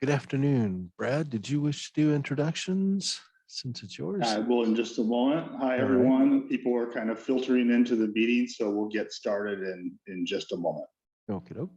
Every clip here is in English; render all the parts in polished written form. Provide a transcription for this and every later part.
Good afternoon. Brad, did you wish to do introductions since it's yours? I will in just a moment. Hi, All everyone. People are kind of filtering into the meeting, so we'll get started in just a moment. Okay, doke.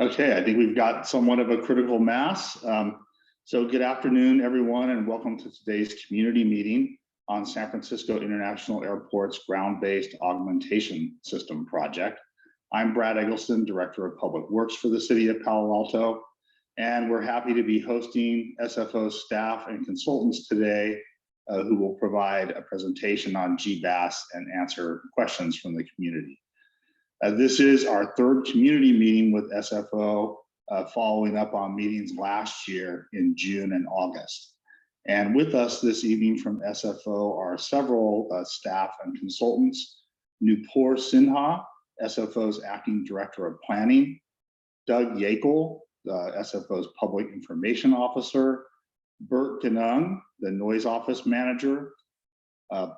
Okay, I think we've got somewhat of a critical mass. So good afternoon, everyone, and welcome to today's community meeting on San Francisco International Airport's ground-based augmentation system project. I'm Brad Eggleston, Director of Public Works for the City of Palo Alto, and we're happy to be hosting SFO staff and consultants today who will provide a presentation on GBAS and answer questions from the community. This is our third community meeting with SFO, following up on meetings last year in June and August. And with us this evening from SFO are several staff and consultants: Nupur Sinha, SFO's Acting Director of Planning; Doug Yakel, SFO's Public Information Officer; Bert Ganung, the Noise Office Manager;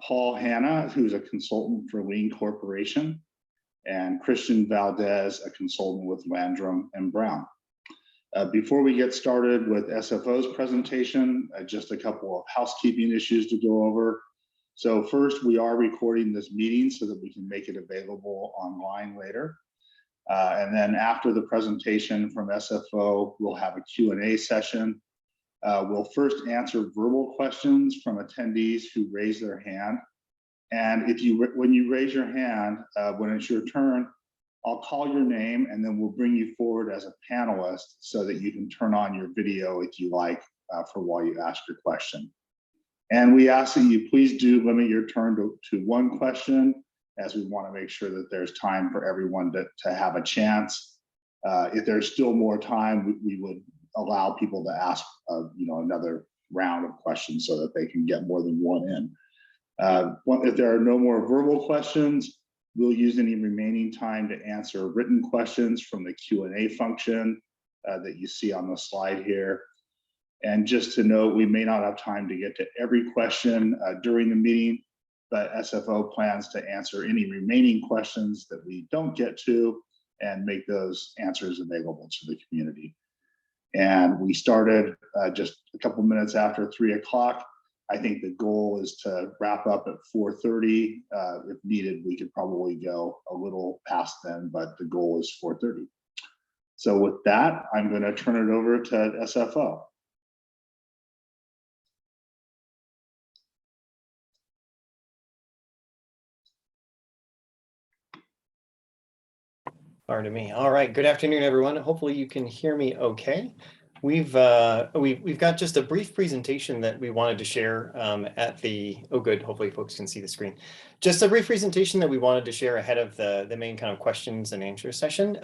Paul Hanna, who's a consultant for Lean Corporation; and Christian Valdez, a consultant with Landrum and Brown. Before we get started with SFO's presentation, just a couple of housekeeping issues to go over. So first, we are recording this meeting so that we can make it available online later. And then after the presentation from SFO, we'll have a Q&A session. We'll first answer verbal questions from attendees who raise their hand. And when you raise your hand, when it's your turn, I'll call your name and then we'll bring you forward as a panelist so that you can turn on your video if you like for while you ask your question. And we ask that you please do limit your turn to one question, as we want to make sure that there's time for everyone to have a chance. If there's still more time, we would allow people to ask another round of questions so that they can get more than one in. If there are no more verbal questions, we'll use any remaining time to answer written questions from the Q&A function that you see on the slide here. And just to note, we may not have time to get to every question during the meeting, but SFO plans to answer any remaining questions that we don't get to and make those answers available to the community. And we started just a couple minutes after 3 o'clock. I think the goal is to wrap up at 4:30. If needed, we could probably go a little past then, but the goal is 4:30. So with that, I'm going to turn it over to SFO. Pardon me. All right. Good afternoon, everyone. Hopefully you can hear me okay. We've got just a brief presentation that we wanted to share hopefully folks can see the screen. Just a brief presentation that we wanted to share ahead of the main kind of questions and answers session.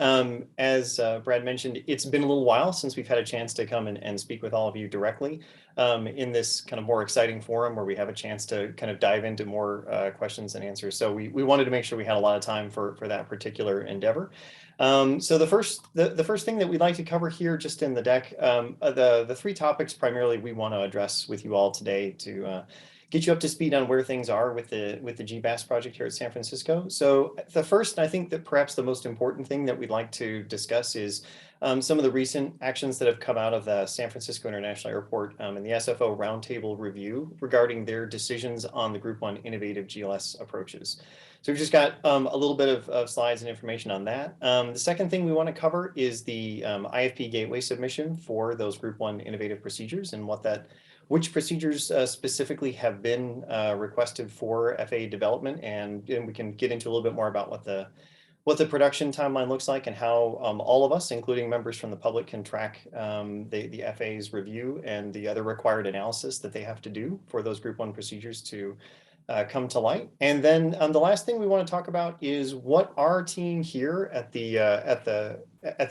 As Brad mentioned, it's been a little while since we've had a chance to come and speak with all of you directly in this kind of more exciting forum where we have a chance to kind of dive into more questions and answers. So we wanted to make sure we had a lot of time for that particular endeavor. So the first thing that we'd like to cover here just in the deck, the three topics primarily we want to address with you all today to get you up to speed on where things are with the GBAS project here at San Francisco. So the first, I think that perhaps the most important thing that we'd like to discuss is some of the recent actions that have come out of the San Francisco International Airport and the SFO roundtable review regarding their decisions on the Group 1 innovative GLS approaches. So we've just got a little bit of slides and information on that. The second thing we want to cover is the IFP gateway submission for those Group 1 innovative procedures and which procedures specifically have been requested for FAA development, and we can get into a little bit more about what the production timeline looks like and how all of us, including members from the public, can track the FAA's review and the other required analysis that they have to do for those Group 1 procedures to come to light. And then the last thing we want to talk about is what our team here at the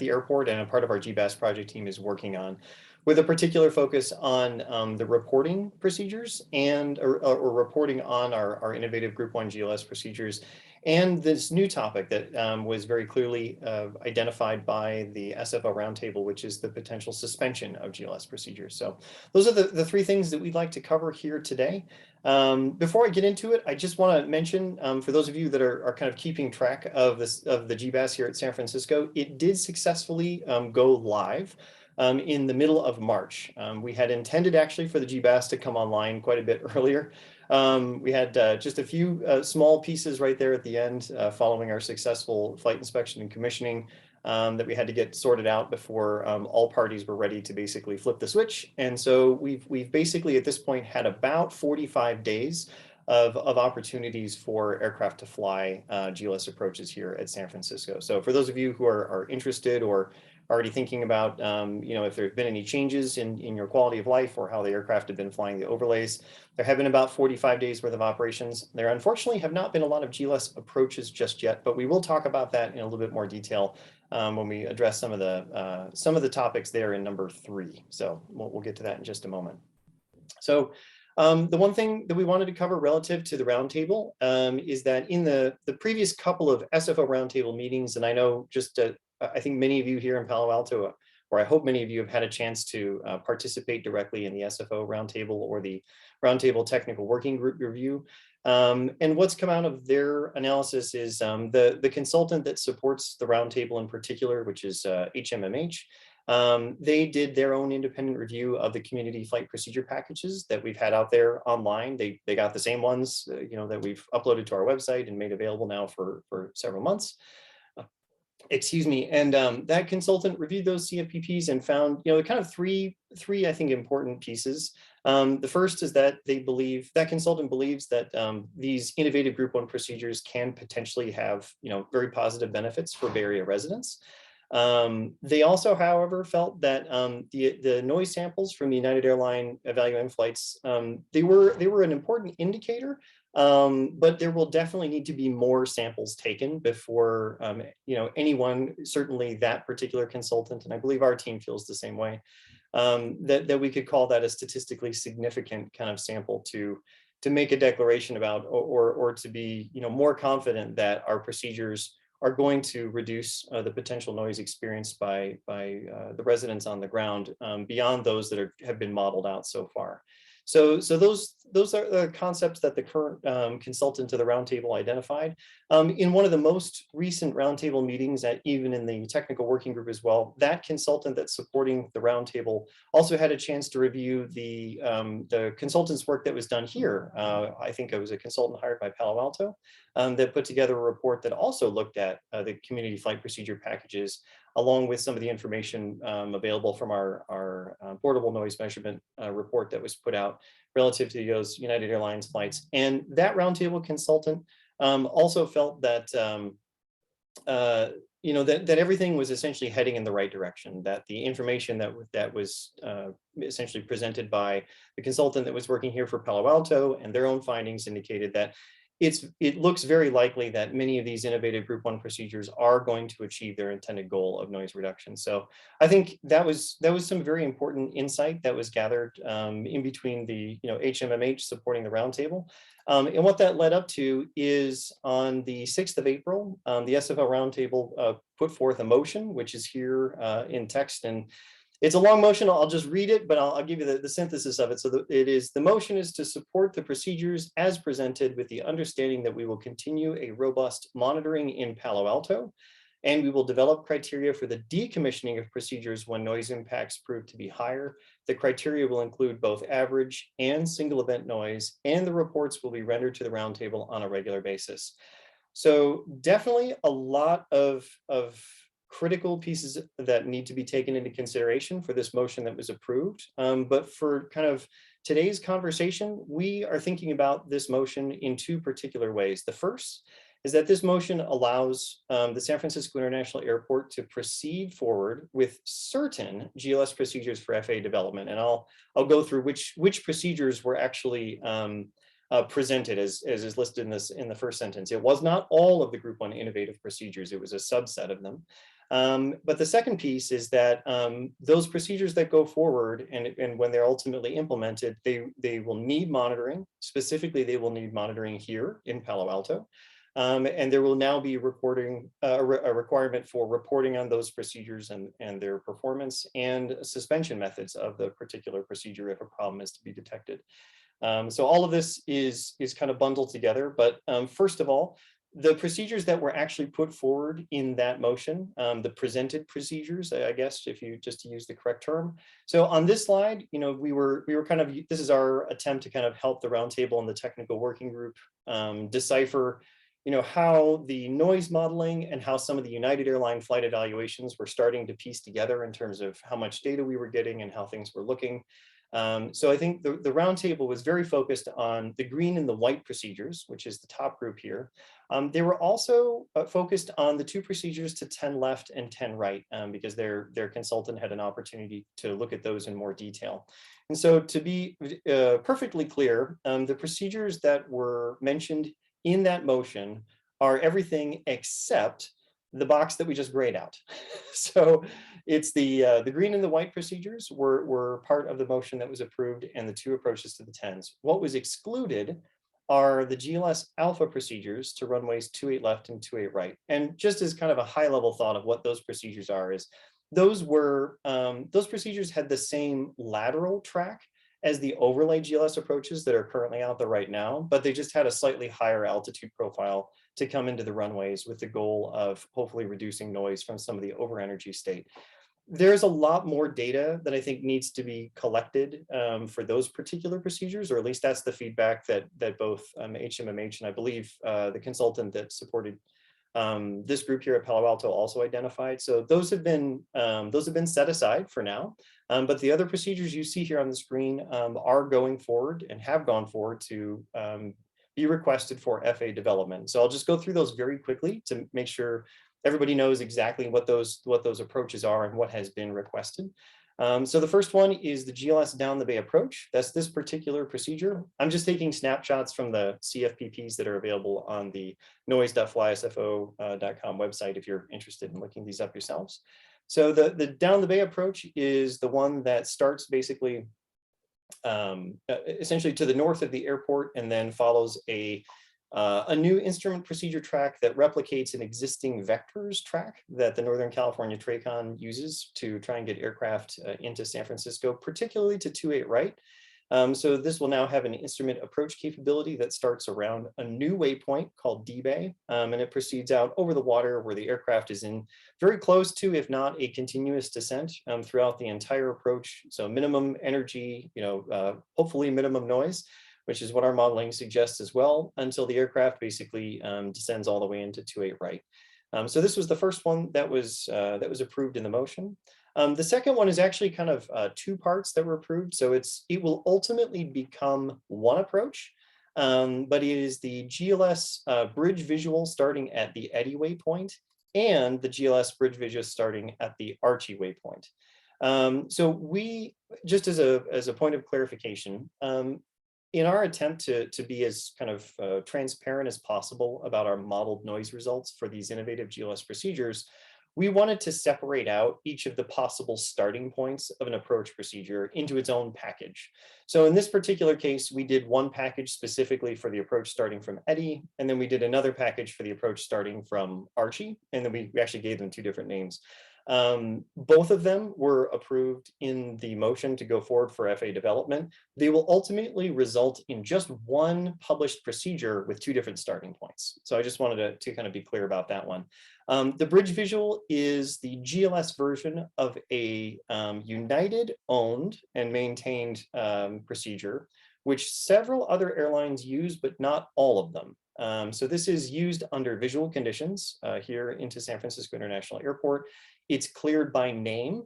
airport and a part of our GBAS project team is working on with a particular focus on the reporting procedures and or reporting on our innovative Group 1 GLS procedures, and this new topic that was very clearly identified by the SFO roundtable, which is the potential suspension of GLS procedures. So those are the three things that we'd like to cover here today. Before I get into it, I just want to mention, for those of you that are kind of keeping track of the GBAS here at San Francisco, it did successfully go live in the middle of March. We had intended actually for the GBAS to come online quite a bit earlier. We had just a few small pieces right there at the end following our successful flight inspection and commissioning that we had to get sorted out before all parties were ready to basically flip the switch. And so we've basically at this point had about 45 days of opportunities for aircraft to fly GLS approaches here at San Francisco. So for those of you who are interested or already thinking about, if there have been any changes in your quality of life or how the aircraft have been flying the overlays, there have been about 45 days worth of operations. There unfortunately have not been a lot of GLS approaches just yet, but we will talk about that in a little bit more detail when we address some of the topics there in number 3. So we'll get to that in just a moment. So the one thing that we wanted to cover relative to the roundtable is that in the previous couple of SFO roundtable meetings, and I know just I think many of you here in Palo Alto, or I hope many of you have had a chance to participate directly in the SFO roundtable or the roundtable technical working group review. And what's come out of their analysis is the consultant that supports the roundtable in particular, which is HMMH. They did their own independent review of the community flight procedure packages that we've had out there online. They got the same ones, that we've uploaded to our website and made available now for several months. Excuse me. And that consultant reviewed those CFPPs and found, kind of three, I think, important pieces. The first is that that consultant believes that these innovative Group 1 procedures can potentially have, very positive benefits for Bay Area residents. They also, however, felt that the noise samples from the United Airlines Evalu-M flights, they were an important indicator, but there will definitely need to be more samples taken before anyone, certainly that particular consultant, and I believe our team feels the same way, that we could call that a statistically significant kind of sample to make a declaration about or to be more confident that our procedures are going to reduce the potential noise experienced by the residents on the ground beyond those that have been modeled out so far. So those are the concepts that the current consultant to the roundtable identified. In one of the most recent roundtable meetings, even in the technical working group as well, that consultant that's supporting the roundtable also had a chance to review the consultant's work that was done here. I think it was a consultant hired by Palo Alto that put together a report that also looked at the community flight procedure packages, along with some of the information available from our portable noise measurement report that was put out relative to those United Airlines flights. And that roundtable consultant also felt that that everything was essentially heading in the right direction, that the information that was essentially presented by the consultant that was working here for Palo Alto and their own findings indicated that it looks very likely that many of these innovative Group 1 procedures are going to achieve their intended goal of noise reduction. So I think that was some very important insight that was gathered in between the HMMH supporting the roundtable. And what that led up to is on the 6th of April, the SFO roundtable put forth a motion, which is here in text, and it's a long motion. I'll just read it, but I'll give you the synthesis of it. So the motion is to support the procedures as presented with the understanding that we will continue a robust monitoring in Palo Alto, and we will develop criteria for the decommissioning of procedures when noise impacts prove to be higher. The criteria will include both average and single event noise, and the reports will be rendered to the roundtable on a regular basis. So definitely a lot of critical pieces that need to be taken into consideration for this motion that was approved. But for kind of today's conversation, we are thinking about this motion in two particular ways. The first is that this motion allows the San Francisco International Airport to proceed forward with certain GLS procedures for FAA development. And I'll go through which procedures were actually presented as is listed in the first sentence. It was not all of the Group 1 innovative procedures. It was a subset of them. But the second piece is that those procedures that go forward and when they're ultimately implemented, they will need monitoring. Specifically, they will need monitoring here in Palo Alto. And there will now be reporting a requirement for reporting on those procedures and their performance and suspension methods of the particular procedure if a problem is to be detected. So all of this is kind of bundled together. But first of all, the procedures that were actually put forward in that motion, the presented procedures, I guess, if you just to use the correct term. So on this slide, you know, we were kind of, this is our attempt to kind of help the roundtable and the technical working group decipher, you know, how the noise modeling and how some of the United Airline flight evaluations were starting to piece together in terms of how much data we were getting and how things were looking. So I think the roundtable was very focused on the green and the white procedures, which is the top group here. They were also focused on the two procedures to 10 left and 10 right, because their consultant had an opportunity to look at those in more detail. And so to be perfectly clear, the procedures that were mentioned in that motion are everything except the box that we just grayed out. So it's the green and the white procedures were part of the motion that was approved and the two approaches to the 10s. What was excluded are the GLS alpha procedures to runways 28 left and 28 right. And just as kind of a high level thought of what those procedures are is those procedures had the same lateral track as the overlay GLS approaches that are currently out there right now, but they just had a slightly higher altitude profile to come into the runways with the goal of hopefully reducing noise from some of the over energy state. There's a lot more data that I think needs to be collected for those particular procedures, or at least that's the feedback that both HMMH and I believe the consultant that supported this group here at Palo Alto also identified. So those have been set aside for now. But the other procedures you see here on the screen are going forward and have gone forward to be requested for FA development. So I'll just go through those very quickly to make sure everybody knows exactly what those approaches are and what has been requested. So the first one is the GLS down the bay approach. That's this particular procedure. I'm just taking snapshots from the CFPPs that are available on the noise.flysfo.com website if you're interested in looking these up yourselves. So the down the bay approach is the one that starts basically essentially to the north of the airport and then follows a new instrument procedure track that replicates an existing vectors track that the Northern California TRACON uses to try and get aircraft into San Francisco, particularly to 28 right. So this will now have an instrument approach capability that starts around a new waypoint called D-Bay, and it proceeds out over the water where the aircraft is in very close to, if not a continuous descent throughout the entire approach. So minimum energy, hopefully minimum noise, which is what our modeling suggests as well, until the aircraft basically descends all the way into 28 right. So this was the first one that was approved in the motion. The second one is actually kind of two parts that were approved. So it will ultimately become one approach, but it is the GLS bridge visual starting at the Eddy waypoint and the GLS bridge visual starting at the Archie waypoint. So we, just as a point of clarification, in our attempt to be as kind of transparent as possible about our modeled noise results for these innovative GLS procedures, we wanted to separate out each of the possible starting points of an approach procedure into its own package. So in this particular case, we did one package specifically for the approach starting from Eddy, and then we did another package for the approach starting from Archie, and then we actually gave them two different names. Both of them were approved in the motion to go forward for FA development. They will ultimately result in just one published procedure with two different starting points. So I just wanted to kind of be clear about that one. The bridge visual is the GLS version of a United owned and maintained procedure, which several other airlines use, but not all of them. So this is used under visual conditions here into San Francisco International Airport. It's cleared by name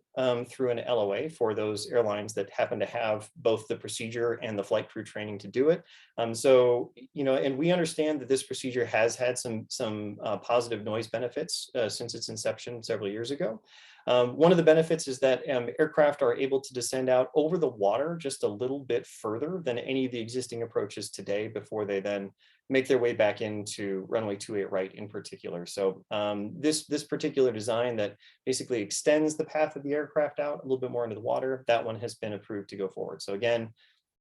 through an LOA for those airlines that happen to have both the procedure and the flight crew training to do it. So, and we understand that this procedure has had some positive noise benefits since its inception several years ago. One of the benefits is that aircraft are able to descend out over the water just a little bit further than any of the existing approaches today before they then make their way back into runway 28 right in particular. So this particular design that basically extends the path of the aircraft out a little bit more into the water, that one has been approved to go forward. So again,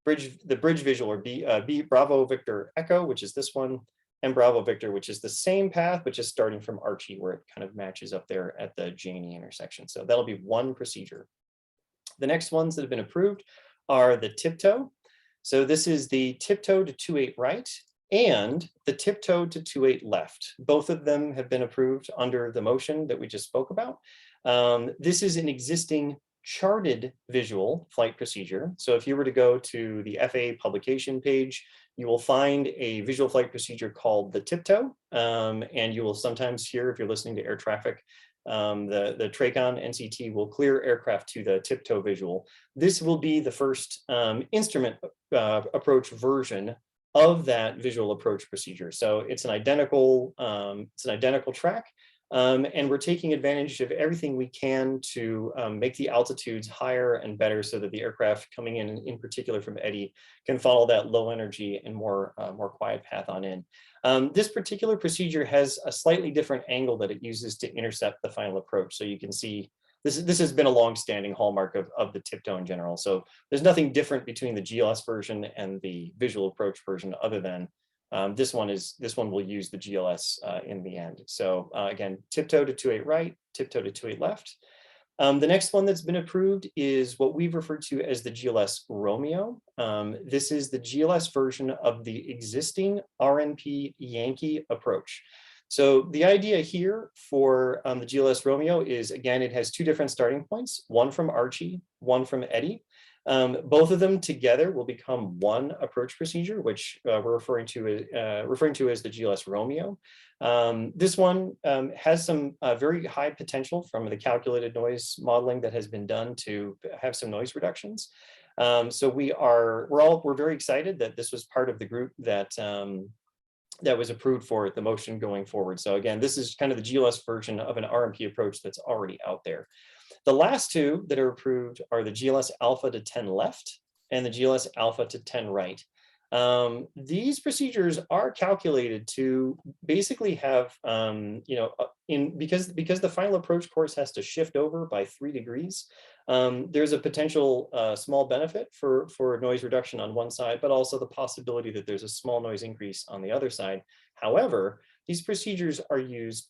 the bridge visual, or B Bravo Victor Echo, which is this one, and Bravo Victor, which is the same path, but just starting from Archie, where it kind of matches up there at the Janie intersection. So that'll be one procedure. The next ones that have been approved are the tiptoe. So this is the tiptoe to 28 right and the tiptoe to 28 left. Both of them have been approved under the motion that we just spoke about. This is an existing charted visual flight procedure. So if you were to go to the FAA publication page, you will find a visual flight procedure called the tiptoe. And you will sometimes hear, if you're listening to air traffic, the TRACON NCT will clear aircraft to the tiptoe visual. This will be the first instrument approach version of that visual approach procedure. So it's an identical track. And we're taking advantage of everything we can to make the altitudes higher and better so that the aircraft coming in particular from Eddy, can follow that low energy and more quiet path on in. This particular procedure has a slightly different angle that it uses to intercept the final approach. So you can see this has been a long-standing hallmark of the tiptoe in general. So there's nothing different between the GLS version and the visual approach version other than this one will use the GLS in the end. So again, tiptoe to 28 right, tiptoe to 28 left. The next one that's been approved is what we've referred to as the GLS Romeo. This is the GLS version of the existing RNP Yankee approach. So the idea here for the GLS Romeo is, again, it has two different starting points, one from Archie, one from Eddy. Both of them together will become one approach procedure, which we're referring to as the GLS Romeo. This one has some very high potential from the calculated noise modeling that has been done to have some noise reductions. So we're very excited that this was part of the group that was approved for the motion going forward. So again, this is kind of the GLS version of an RMP approach that's already out there. The last two that are approved are the GLS Alpha to 10 left and the GLS Alpha to 10 right. These procedures are calculated to basically have, because the final approach course has to shift over by 3 degrees, there's a potential small benefit for noise reduction on one side, but also the possibility that there's a small noise increase on the other side. However, these procedures are used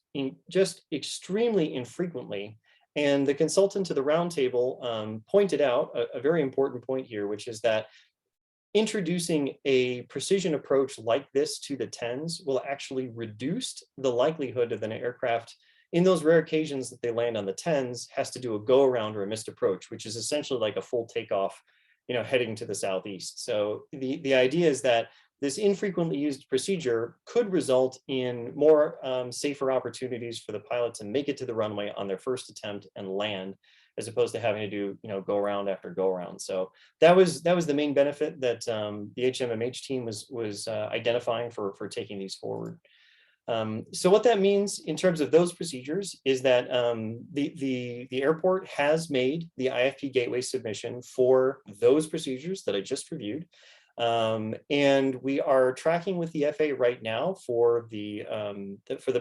just extremely infrequently. And the consultant to the roundtable pointed out a very important point here, which is that introducing a precision approach like this to the 10s will actually reduce the likelihood of an aircraft, in those rare occasions that they land on the 10s, has to do a go around or a missed approach, which is essentially like a full takeoff, heading to the southeast. So the idea is that this infrequently used procedure could result in more safer opportunities for the pilot to make it to the runway on their first attempt and land, as opposed to having to do go around after go around. So that was the main benefit that the HMMH team was identifying for taking these forward. So what that means in terms of those procedures is that the airport has made the IFP gateway submission for those procedures that I just reviewed. And we are tracking with the FAA right now for the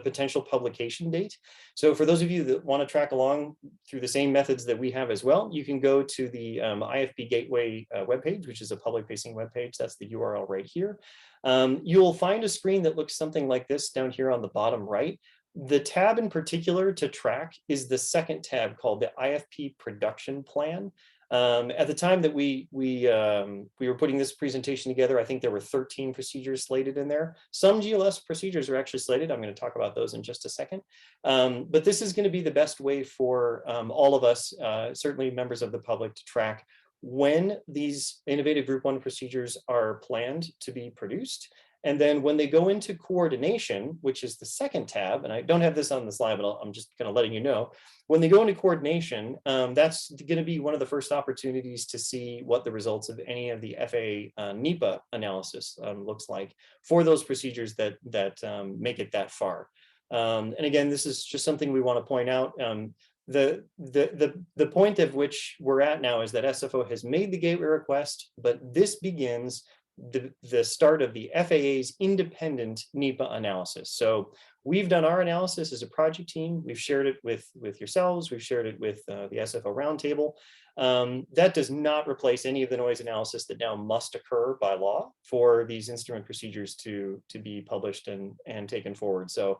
potential publication date. So for those of you that want to track along through the same methods that we have as well, you can go to the IFP Gateway webpage, which is a public-facing webpage. That's the URL right here. You'll find a screen that looks something like this down here on the bottom right. The tab in particular to track is the second tab called the IFP Production Plan. At the time that we were putting this presentation together, I think there were 13 procedures slated in there. Some GLS procedures are actually slated. I'm going to talk about those in just a second. But this is going to be the best way for all of us, certainly members of the public, to track when these innovative Group 1 procedures are planned to be produced. And then when they go into coordination, which is the second tab, and I don't have this on the slide, but I'm just kind of letting you know, when they go into coordination, that's going to be one of the first opportunities to see what the results of any of the FAA NEPA analysis looks like for those procedures that make it that far. And again, this is just something we want to point out. The point of which we're at now is that SFO has made the gateway request, but this begins the start of the FAA's independent NEPA analysis. So we've done our analysis as a project team. We've shared it with yourselves. We've shared it with the SFO roundtable. That does not replace any of the noise analysis that now must occur by law for these instrument procedures to be published and taken forward. So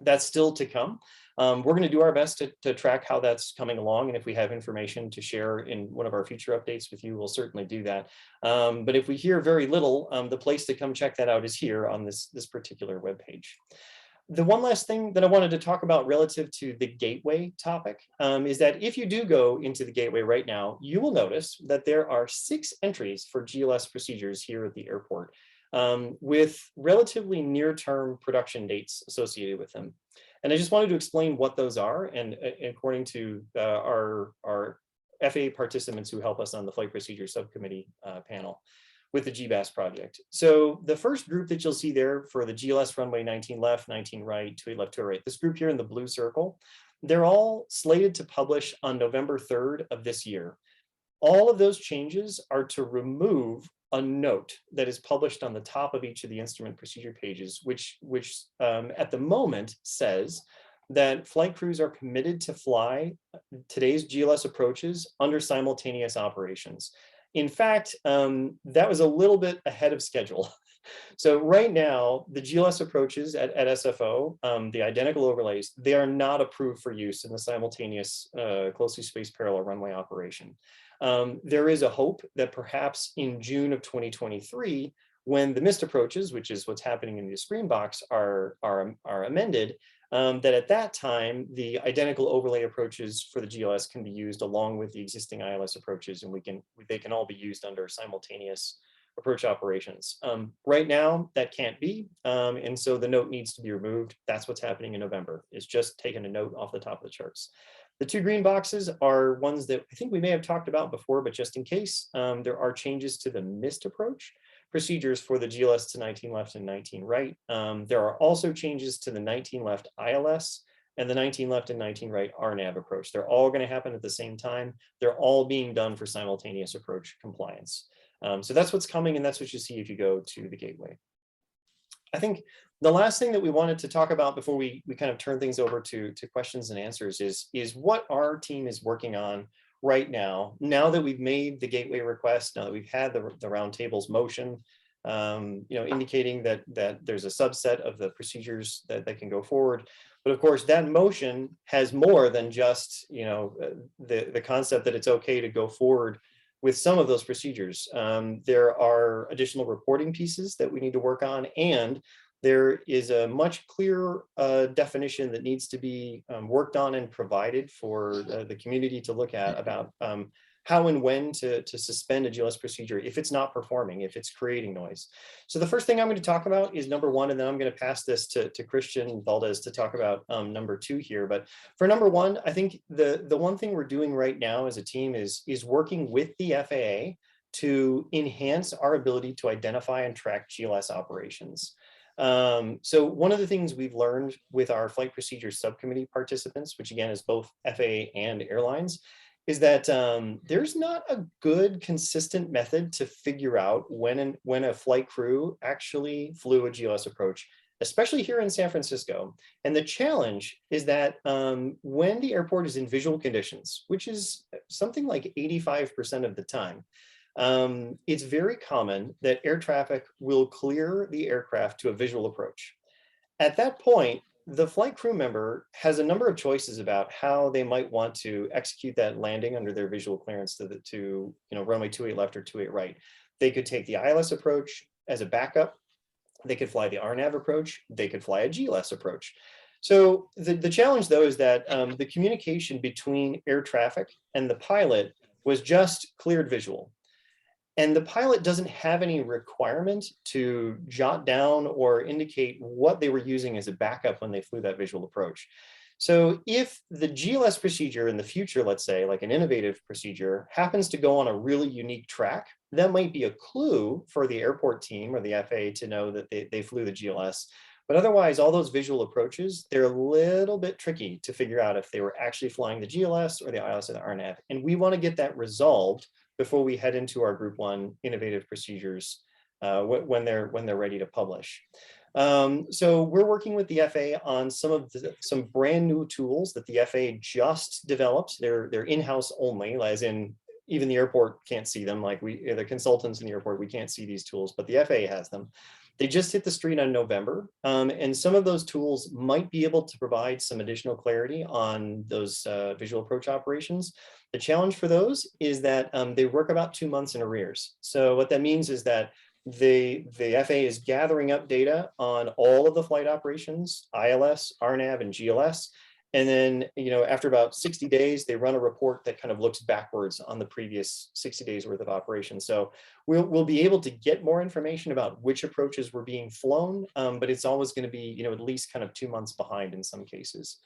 that's still to come. We're going to do our best to track how that's coming along. And if we have information to share in one of our future updates with you, we'll certainly do that. But if we hear very little, the place to come check that out is here on this particular webpage. The one last thing that I wanted to talk about relative to the gateway topic is that if you do go into the gateway right now, you will notice that there are 6 entries for GLS procedures here at the airport, with relatively near-term production dates associated with them. And I just wanted to explain what those are, and according to our FAA participants who help us on the Flight Procedure Subcommittee panel with the GBAS project. So the first group that you'll see there for the GLS runway 19 left, 19 right, 28 left, 28 right, this group here in the blue circle, they're all slated to publish on November 3rd of this year. All of those changes are to remove a note that is published on the top of each of the instrument procedure pages, which at the moment says that flight crews are committed to fly today's GLS approaches under simultaneous operations. In fact, that was a little bit ahead of schedule. So right now, the GLS approaches at SFO, the identical overlays, they are not approved for use in the simultaneous closely spaced parallel runway operation. There is a hope that perhaps in June of 2023, when the missed approaches, which is what's happening in the screen box, are amended, that at that time, the identical overlay approaches for the GLS can be used along with the existing ILS approaches, and they can all be used under simultaneous approach operations. Right now, that can't be, and so the note needs to be removed. That's what's happening in November. It's just taking a note off the top of the charts. The 2 green boxes are ones that I think we may have talked about before, but just in case, there are changes to the missed approach procedures for the GLS to 19 left and 19 right. There are also changes to the 19 left ILS and the 19 left and 19 right RNAV approach. They're all going to happen at the same time. They're all being done for simultaneous approach compliance. So that's what's coming, and that's what you see if you go to the gateway. I think the last thing that we wanted to talk about before we kind of turn things over to questions and answers is what our team is working on right now that we've made the gateway request, now that we've had the roundtable's motion, indicating that there's a subset of the procedures that can go forward. But of course, that motion has more than just the concept that it's okay to go forward with some of those procedures. There are additional reporting pieces that we need to work on, and there is a much clearer definition that needs to be worked on and provided for the community to look at about how and when to suspend a GLS procedure if it's not performing, if it's creating noise. So the first thing I'm going to talk about is number 1, and then I'm going to pass this to Christian Valdez to talk about number 2 here. But for number 1, I think the one thing we're doing right now as a team is working with the FAA to enhance our ability to identify and track GLS operations. So one of the things we've learned with our flight procedure subcommittee participants, which again is both FAA and airlines, is that there's not a good consistent method to figure out when a flight crew actually flew a GLS approach, especially here in San Francisco. And the challenge is that when the airport is in visual conditions, which is something like 85% of the time, it's very common that air traffic will clear the aircraft to a visual approach. At that point, the flight crew member has a number of choices about how they might want to execute that landing under their visual clearance to runway 28 left or 28 right. They could take the ILS approach as a backup. They could fly the RNAV approach. They could fly a GLS approach. So the challenge, though, is that the communication between air traffic and the pilot was just cleared visual. And the pilot doesn't have any requirement to jot down or indicate what they were using as a backup when they flew that visual approach. So if the GLS procedure in the future, let's say like an innovative procedure, happens to go on a really unique track, that might be a clue for the airport team or the FAA to know that they flew the GLS. But otherwise, all those visual approaches, they're a little bit tricky to figure out if they were actually flying the GLS or the ILS or the RNAV. And we want to get that resolved before we head into our Group 1 innovative procedures when they're ready to publish. So we're working with the FAA on some brand new tools that the FAA just developed. They're in-house only, as in even the airport can't see them. Like the consultants in the airport, we can't see these tools, but the FAA has them. They just hit the street on November, and some of those tools might be able to provide some additional clarity on those visual approach operations. The challenge for those is that they work about 2 months in arrears. So what that means is that the FAA is gathering up data on all of the flight operations, ILS, RNAV, and GLS. And then, after about 60 days, they run a report that kind of looks backwards on the previous 60 days worth of operations. So we'll be able to get more information about which approaches were being flown, but it's always going to be, at least kind of 2 months behind in some cases.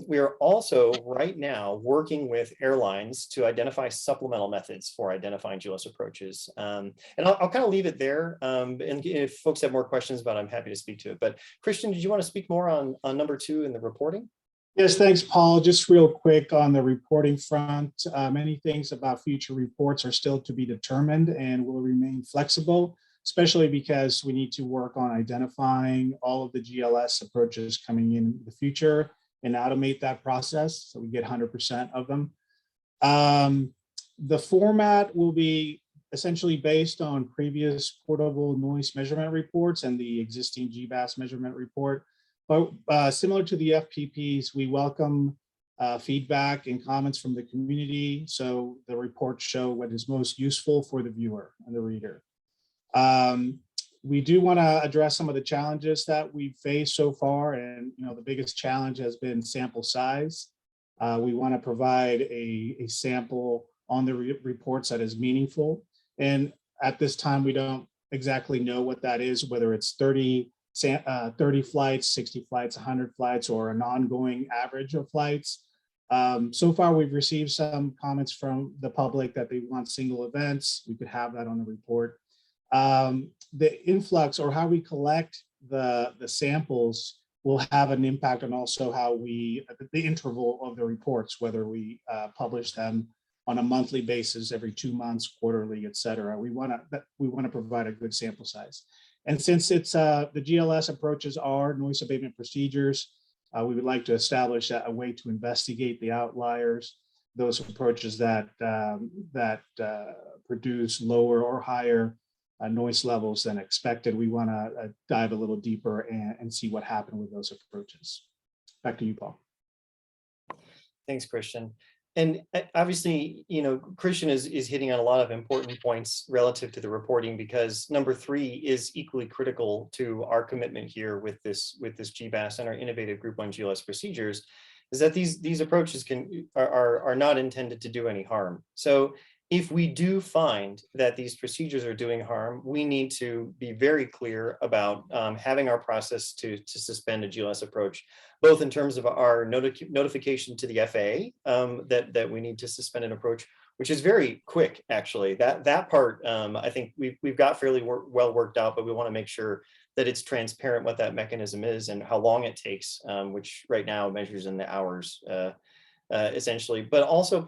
We are also right now working with airlines to identify supplemental methods for identifying GLS approaches. And I'll kind of leave it there. And if folks have more questions about it, I'm happy to speak to it. But Christian, did you want to speak more on number 2 in the reporting? Yes, thanks, Paul. Just real quick on the reporting front, many things about future reports are still to be determined and will remain flexible, especially because we need to work on identifying all of the GLS approaches coming in the future and automate that process so we get 100% of them. The format will be essentially based on previous portable noise measurement reports and the existing GBAS measurement report. But similar to the FPPs, we welcome feedback and comments from the community, so the reports show what is most useful for the viewer and the reader. We do want to address some of the challenges that we've faced so far, and the biggest challenge has been sample size. We want to provide a sample on the reports that is meaningful, and at this time we don't exactly know what that is, whether it's 30 flights, 60 flights, 100 flights, or an ongoing average of flights. So far, we've received some comments from the public that they want single events. We could have that on the report. The influx or how we collect the samples will have an impact on also how the interval of the reports, whether we publish them on a monthly basis, every 2 months, quarterly, et cetera. We want to provide a good sample size. And since it's the GLS approaches are noise abatement procedures, we would like to establish a way to investigate the outliers, those approaches that produce lower or higher noise levels than expected. We want to dive a little deeper and see what happened with those approaches. Back to you, Paul. Thanks, Christian. And obviously, Christian is hitting on a lot of important points relative to the reporting, because number 3 is equally critical to our commitment here with this GBAS and our innovative Group 1 GLS procedures, is that these approaches are not intended to do any harm. So if we do find that these procedures are doing harm, we need to be very clear about having our process to suspend a GLS approach, both in terms of our notification to the FAA that we need to suspend an approach, which is very quick, actually. That part, I think we've got fairly well worked out, but we want to make sure that it's transparent what that mechanism is and how long it takes, which right now measures in the hours. Essentially, but also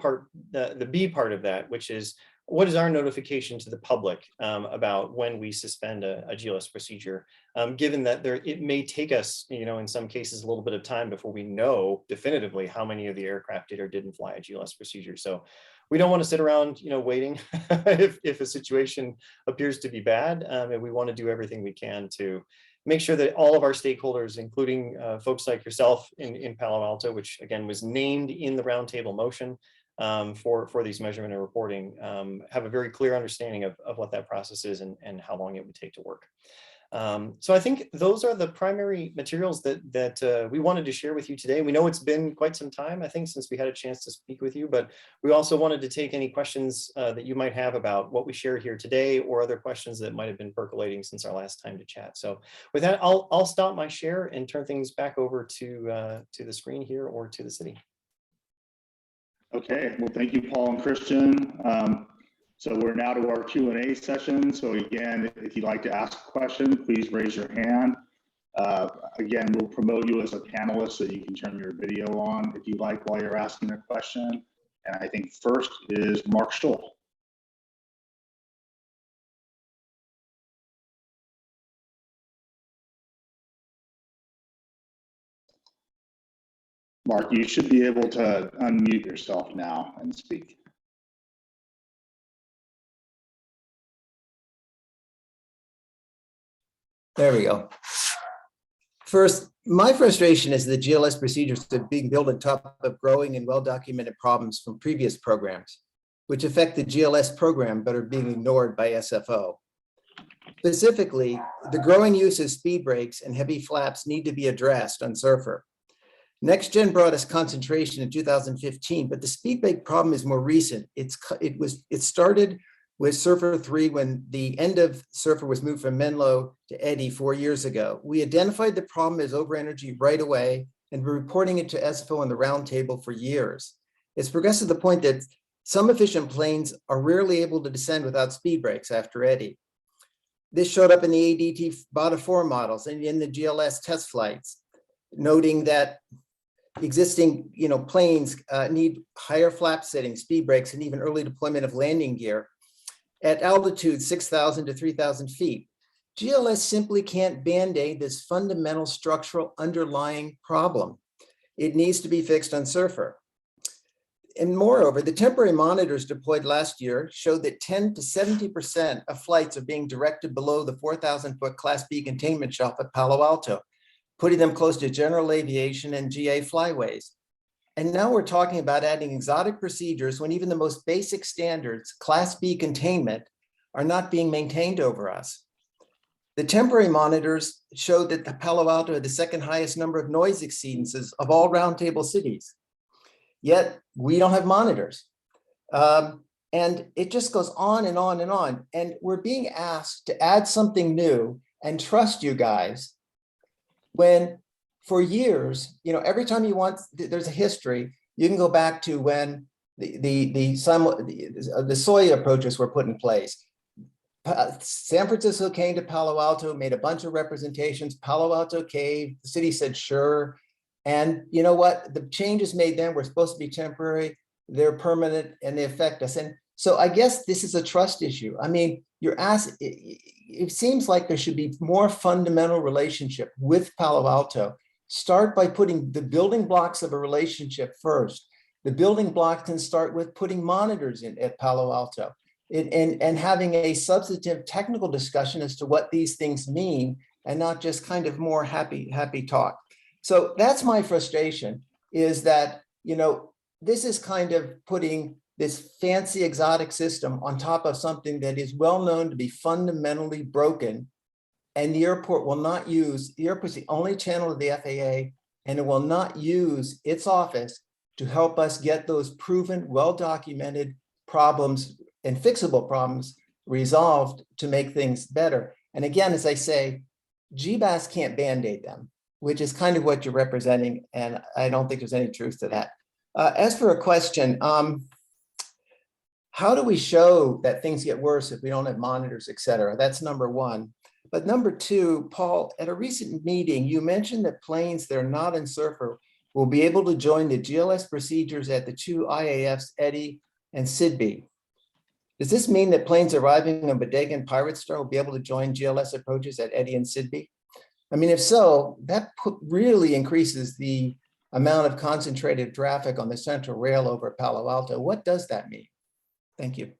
the B part of that, which is what is our notification to the public about when we suspend a GLS procedure, given that it may take us, in some cases, a little bit of time before we know definitively how many of the aircraft did or didn't fly a GLS procedure. So we don't want to sit around, waiting if a situation appears to be bad, and we want to do everything we can to make sure that all of our stakeholders, including folks like yourself in Palo Alto, which again was named in the roundtable motion for these measurement and reporting, have a very clear understanding of what that process is and how long it would take to work. So I think those are the primary materials that we wanted to share with you today. We know it's been quite some time, I think, since we had a chance to speak with you, but we also wanted to take any questions that you might have about what we share here today, or other questions that might have been percolating since our last time to chat. So with that, I'll stop my share and turn things back over to the screen here or to the city. Okay, well, thank you, Paul and Christian. So we're now to our Q&A session. So again, if you'd like to ask a question, please raise your hand. Again, we'll promote you as a panelist so you can turn your video on if you like while you're asking a question. And I think first is Mark Stoll. Mark, you should be able to unmute yourself now and speak. There we go. First, my frustration is the GLS procedures are being built on top of growing and well-documented problems from previous programs, which affect the GLS program but are being ignored by SFO. Specifically, the growing use of speed brakes and heavy flaps need to be addressed on Surfer. NextGen brought us concentration in 2015, but the speed brake problem is more recent. It started with Surfer 3 when the end of Surfer was moved from Menlo to Eddy 4 years ago. We identified the problem as overenergy right away and were reporting it to SFO on the roundtable for years. It's progressed to the point that some efficient planes are rarely able to descend without speed brakes after Eddy. This showed up in the ADT BOTA 4 models and in the GLS test flights, noting that existing planes need higher flap settings, speed brakes, and even early deployment of landing gear at altitude 6,000 to 3,000 feet. GLS simply can't band-aid this fundamental structural underlying problem. It needs to be fixed on Surfer. And moreover, the temporary monitors deployed last year showed that 10 to 70% of flights are being directed below the 4,000-foot Class B containment shelf at Palo Alto, putting them close to general aviation and GA flyways. And now we're talking about adding exotic procedures when even the most basic standards, Class B containment, are not being maintained over us. The temporary monitors showed that the Palo Alto had the second highest number of noise exceedances of all roundtable cities. Yet we don't have monitors. And it just goes on and on and on. And we're being asked to add something new and trust you guys when for years, every time you want, there's a history, you can go back to when the SOIA approaches were put in place. San Francisco came to Palo Alto, made a bunch of representations. Palo Alto caved, the city said, sure. And you know what? The changes made then were supposed to be temporary, they're permanent, and they affect us. And so I guess this is a trust issue. I mean, you're asked, it seems like there should be more fundamental relationship with Palo Alto. Start by putting the building blocks of a relationship first. The building blocks can start with putting monitors in at Palo Alto and having a substantive technical discussion as to what these things mean and not just kind of more happy talk. So that's my frustration, is that, this is kind of putting this fancy exotic system on top of something that is well known to be fundamentally broken. And the airport will not use, the airport's the only channel of the FAA, and it will not use its office to help us get those proven, well-documented problems and fixable problems resolved to make things better. And again, as I say, GBAS can't band-aid them, which is kind of what you're representing. And I don't think there's any truth to that. As for a question, how do we show that things get worse if we don't have monitors, et cetera? That's number one. But number two, Paul, at a recent meeting, you mentioned that planes that are not in Surfer will be able to join the GLS procedures at the two IAFs, Eddy and SIDBI. Does this mean that planes arriving on Bodega and Pirate Star will be able to join GLS approaches at Eddy and SIDBI? I mean, if so, that really increases the amount of concentrated traffic on the central rail over Palo Alto. What does that mean? Thank you.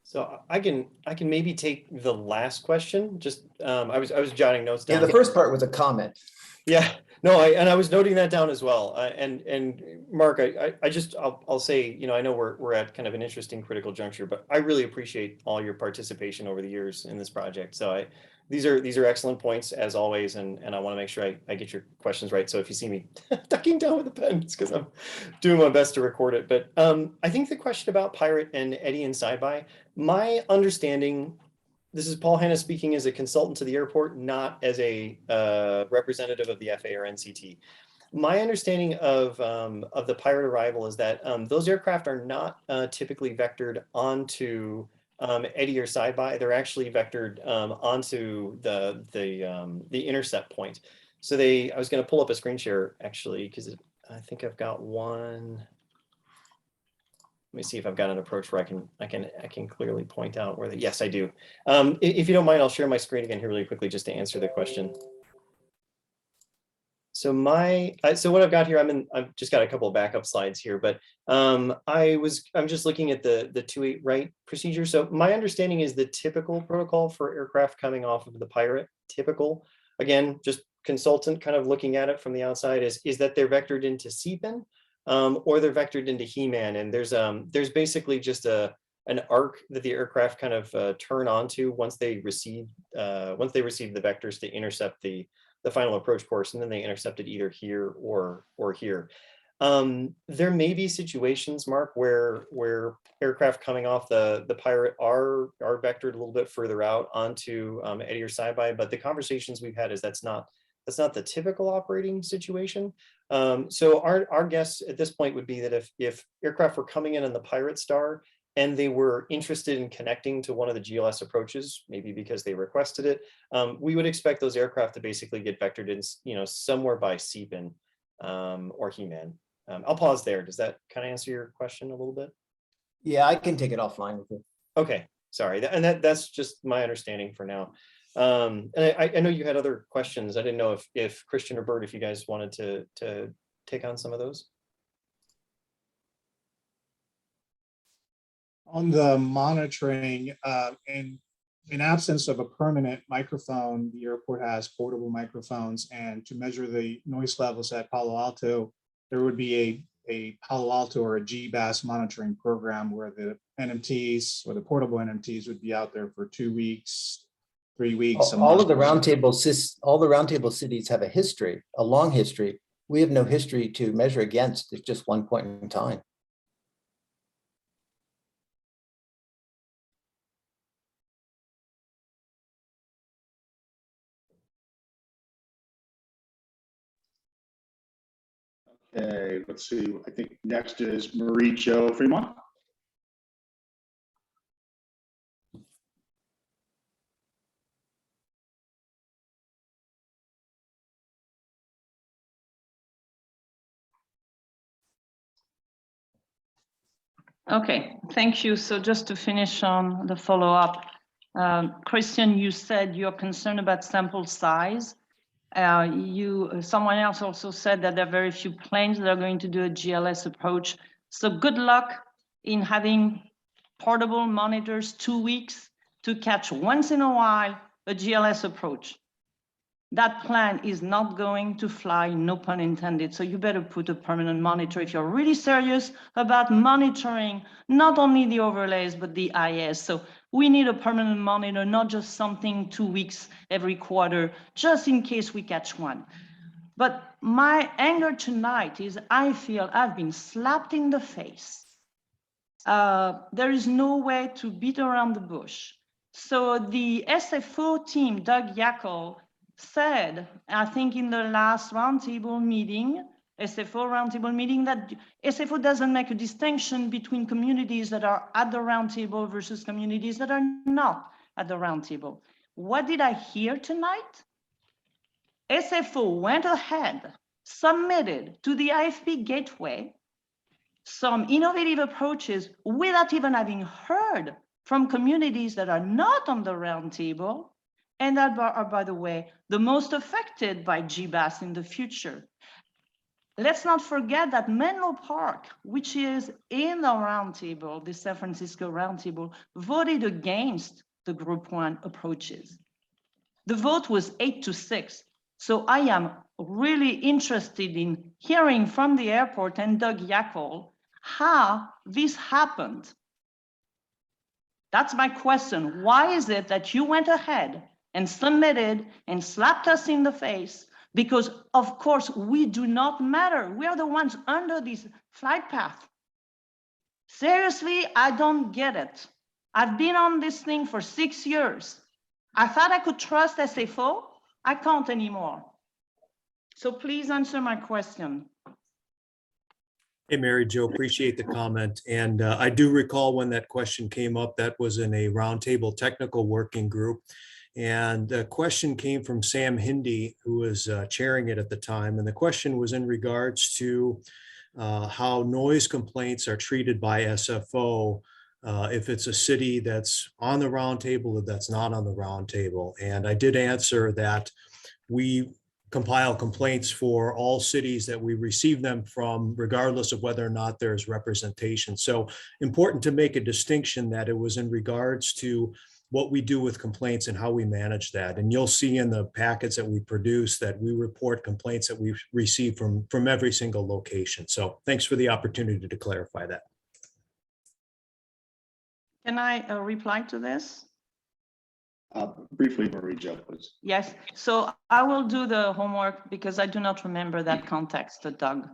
So I can maybe take the last question. Just I was jotting notes down. Yeah, the first part was a comment. Yeah, no, I was noting that down as well. And Mark, I'll say, I know we're at kind of an interesting critical juncture, but I really appreciate all your participation over the years in this project. So these are excellent points as always, and I want to make sure I get your questions right. So if you see me ducking down with a pen, it's because I'm doing my best to record it. But I think the question about Pirate and Eddy and Side-by, my understanding, this is Paul Hanna speaking as a consultant to the airport, not as a representative of the FAA or NCT. My understanding of the Pirate arrival is that those aircraft are not typically vectored onto eddy or side-by, they're actually vectored onto the intercept point. So I was going to pull up a screen share actually, because I think I've got one. Let me see if I've got an approach where I can clearly point out where yes, I do. If you don't mind, I'll share my screen again here really quickly just to answer the question. So so what I've got here, I've just got a couple of backup slides here, but I'm just looking at the 28 right procedure. So my understanding is the typical protocol for aircraft coming off of the Pirate, again, just consultant kind of looking at it from the outside is that they're vectored into CPIN or they're vectored into He-Man. And there's basically just an arc that the aircraft kind of turn onto once they receive the vectors to intercept the final approach course, and then they intercept it either here or here. There may be situations, Mark, where aircraft coming off the Pirate are vectored a little bit further out onto eddy or side-by, but the conversations we've had is that's not the typical operating situation. So our guess at this point would be that if aircraft were coming in on the Pirate Star and they were interested in connecting to one of the GLS approaches, maybe because they requested it, we would expect those aircraft to basically get vectored in, somewhere by CPIN or He-Man. I'll pause there. Does that kind of answer your question a little bit? Yeah, I can take it offline with you. Okay, sorry. That's just my understanding for now. And I know you had other questions. I didn't know if Christian or Bert, if you guys wanted to take on some of those. On the monitoring, in absence of a permanent microphone, the airport has portable microphones, and to measure the noise levels at Palo Alto, there would be a Palo Alto or a GBAS monitoring program where the NMTs or the portable NMTs would be out there for 2 weeks, 3 weeks. All of the roundtable cities have a long history. We have no history to measure against. It's just one point in time. Okay, let's see. I think next is Marie Jo Fremont. Okay, thank you. So just to finish on the follow-up, Christian, you said you're concerned about sample size. Someone else also said that there are very few planes that are going to do a GLS approach. So good luck in having portable monitors 2 weeks to catch once in a while a GLS approach. That plan is not going to fly, no pun intended. So you better put a permanent monitor if you're really serious about monitoring not only the overlays, but the IS. So we need a permanent monitor, not just something 2 weeks every quarter, just in case we catch one. But my anger tonight is I feel I've been slapped in the face. There is no way to beat around the bush. So the SFO team, Doug Yackel, said, I think in the last roundtable meeting, SFO roundtable meeting, that SFO doesn't make a distinction between communities that are at the roundtable versus communities that are not at the roundtable. What did I hear tonight? SFO went ahead, submitted to the IFP gateway some innovative approaches without even having heard from communities that are not on the roundtable, and that are, by the way, the most affected by GBAS in the future. Let's not forget that Menlo Park, which is in the roundtable, the San Francisco roundtable, voted against the Group 1 approaches. The vote was 8-6. So I am really interested in hearing from the airport and Doug Yackel how this happened. That's my question. Why is it that you went ahead and submitted and slapped us in the face? Because of course we do not matter. We are the ones under this flight path. Seriously, I don't get it. I've been on this thing for 6 years. I thought I could trust SFO. I can't anymore. So please answer my question. Hey, Mary Jo, appreciate the comment. And I do recall when that question came up, that was in a roundtable technical working group. And the question came from Sam Hindi, who was chairing it at the time. And the question was in regards to how noise complaints are treated by SFO if it's a city that's on the roundtable or that's not on the roundtable. And I did answer that we compile complaints for all cities that we receive them from, regardless of whether or not there's representation. So important to make a distinction that it was in regards to what we do with complaints and how we manage that. And you'll see in the packets that we produce that we report complaints that we receive from every single location. So thanks for the opportunity to clarify that. Can I reply to this? Briefly, Marie Jo, please. Yes, so I will do the homework because I do not remember that context, Doug.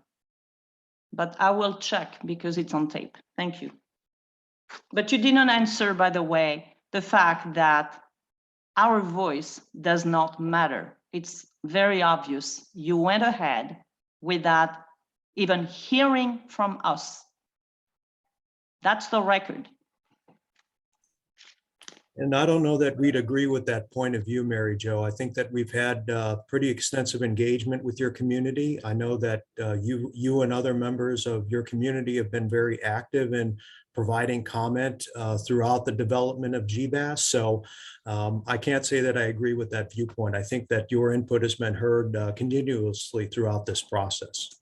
But I will check because it's on tape. Thank you. But you didn't answer, by the way, the fact that our voice does not matter. It's very obvious. You went ahead without even hearing from us. That's the record. And I don't know that we'd agree with that point of view, Mary Jo. I think that we've had pretty extensive engagement with your community. I know that you and other members of your community have been very active in providing comment throughout the development of GBAS. So I can't say that I agree with that viewpoint. I think that your input has been heard continuously throughout this process.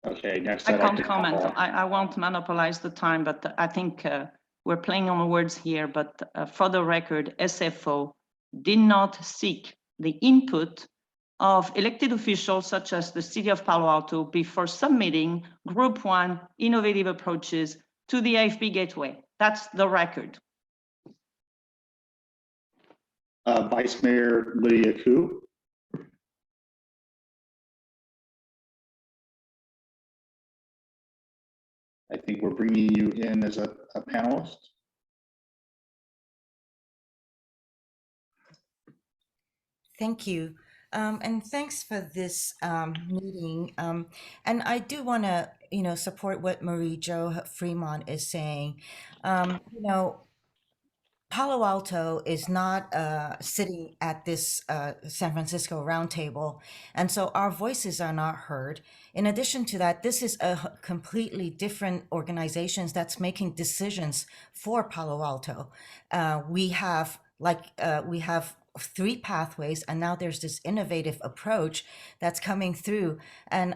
Okay, next. I can't comment. I won't monopolize the time, but I think we're playing on the words here. But for the record, SFO did not seek the input of elected officials such as the City of Palo Alto before submitting Group 1 innovative approaches to the Ifp Gateway. That's the record. Vice Mayor Lydia Ku. I think we're bringing you in as a panelist. Thank you. And thanks for this meeting. And I do want to, support what Marie Jo Fremont is saying. Palo Alto is not sitting at this San Francisco roundtable, and so our voices are not heard. In addition to that, this is a completely different organization that's making decisions for Palo Alto. We have 3 pathways, and now there's this innovative approach that's coming through, and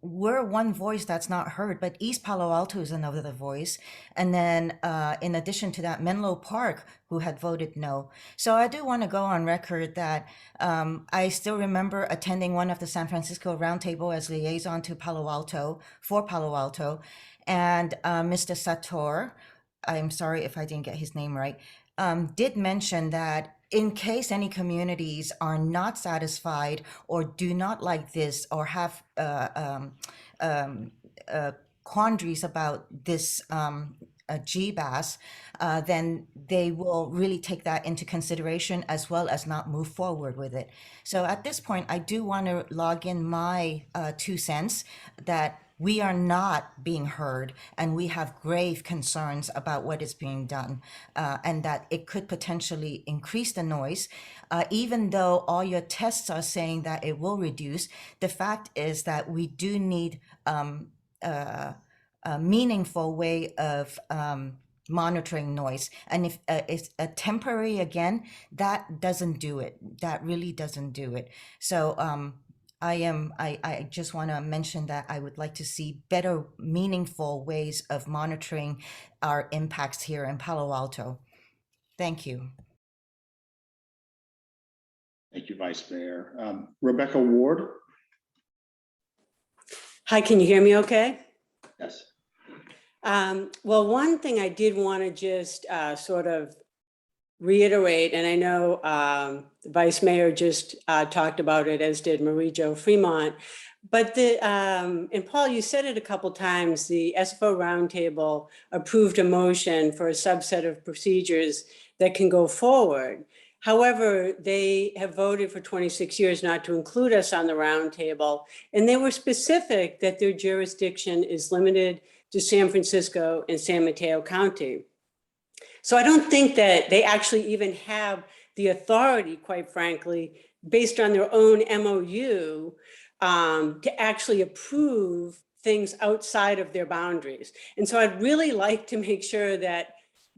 we're one voice that's not heard, but East Palo Alto is another voice. And then in addition to that, Menlo Park, who had voted no. So I do want to go on record that I still remember attending one of the San Francisco roundtable as liaison to Palo Alto, for Palo Alto. And Mr. Sator, I'm sorry if I didn't get his name right, did mention that in case any communities are not satisfied or do not like this or have quandaries about this GBAS, then they will really take that into consideration as well as not move forward with it. So at this point, I do want to log in my 2 cents that we are not being heard, and we have grave concerns about what is being done, and that it could potentially increase the noise. Even though all your tests are saying that it will reduce, the fact is that we do need a meaningful way of monitoring noise. And if it's a temporary, again, that doesn't do it. That really doesn't do it. So I just want to mention that I would like to see better, meaningful ways of monitoring our impacts here in Palo Alto. Thank you. Thank you, Vice Mayor. Rebecca Ward. Hi, can you hear me okay? Yes. Well, one thing I did want to just sort of reiterate, and I know the Vice Mayor just talked about it, as did Marie Jo Fremont, but and Paul, you said it a couple times, the SFO Roundtable approved a motion for a subset of procedures that can go forward. However, they have voted for 26 years not to include us on the roundtable. And they were specific that their jurisdiction is limited to San Francisco and San Mateo County. So I don't think that they actually even have the authority, quite frankly, based on their own MOU, to actually approve things outside of their boundaries. And so I'd really like to make sure that